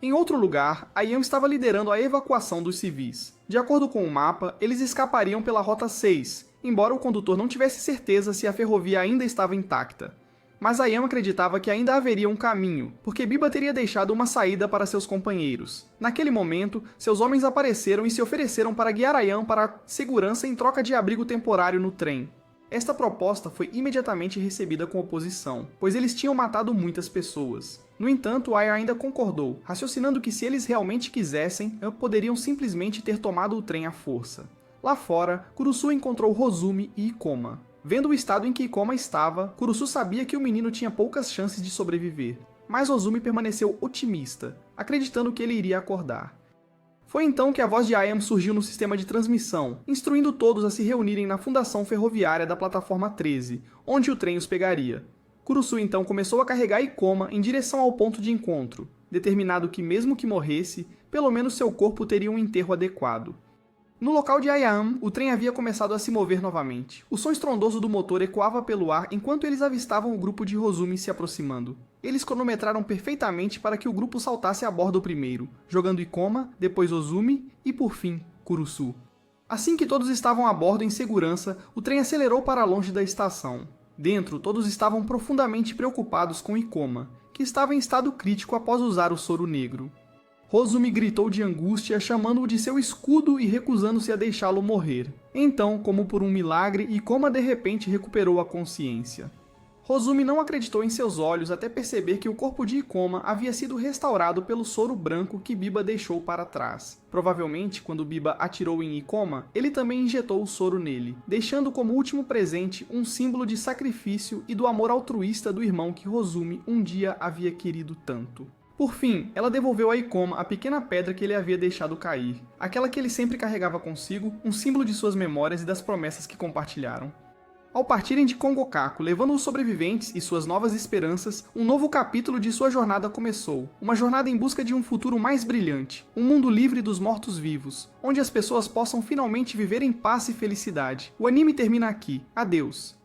Speaker 1: Em outro lugar, Ayam estava liderando a evacuação dos civis. De acordo com o mapa, eles escapariam pela Rota 6, embora o condutor não tivesse certeza se a ferrovia ainda estava intacta. Mas Ayam acreditava que ainda haveria um caminho, porque Biba teria deixado uma saída para seus companheiros. Naquele momento, seus homens apareceram e se ofereceram para guiar Ayam para a segurança em troca de abrigo temporário no trem. Esta proposta foi imediatamente recebida com oposição, pois eles tinham matado muitas pessoas. No entanto, Aya ainda concordou, raciocinando que se eles realmente quisessem, poderiam simplesmente ter tomado o trem à força. Lá fora, Kurusu encontrou Rosumi e Ikoma. Vendo o estado em que Ikoma estava, Kurusu sabia que o menino tinha poucas chances de sobreviver. Mas Rosumi permaneceu otimista, acreditando que ele iria acordar. Foi então que a voz de Ayam surgiu no sistema de transmissão, instruindo todos a se reunirem na fundação ferroviária da plataforma 13, onde o trem os pegaria. Kurusu então começou a carregar Ikoma em direção ao ponto de encontro, determinado que mesmo que morresse, pelo menos seu corpo teria um enterro adequado. No local de Ayam, o trem havia começado a se mover novamente. O som estrondoso do motor ecoava pelo ar enquanto eles avistavam o grupo de Rosumi se aproximando. Eles cronometraram perfeitamente para que o grupo saltasse a bordo primeiro, jogando Ikoma, depois Rosumi e, por fim, Kurusu. Assim que todos estavam a bordo em segurança, o trem acelerou para longe da estação. Dentro, todos estavam profundamente preocupados com Ikoma, que estava em estado crítico após usar o soro negro. Rosumi gritou de angústia, chamando-o de seu escudo e recusando-se a deixá-lo morrer. Então, como por um milagre, Ikoma de repente recuperou a consciência. Rosumi não acreditou em seus olhos até perceber que o corpo de Ikoma havia sido restaurado pelo soro branco que Biba deixou para trás. Provavelmente, quando Biba atirou em Ikoma, ele também injetou o soro nele, deixando como último presente um símbolo de sacrifício e do amor altruísta do irmão que Rosumi um dia havia querido tanto. Por fim, ela devolveu a Ikoma a pequena pedra que ele havia deixado cair, aquela que ele sempre carregava consigo, um símbolo de suas memórias e das promessas que compartilharam. Ao partirem de Kongokaku, levando os sobreviventes e suas novas esperanças, um novo capítulo de sua jornada começou. Uma jornada em busca de um futuro mais brilhante, um mundo livre dos mortos-vivos, onde as pessoas possam finalmente viver em paz e felicidade. O anime termina aqui. Adeus!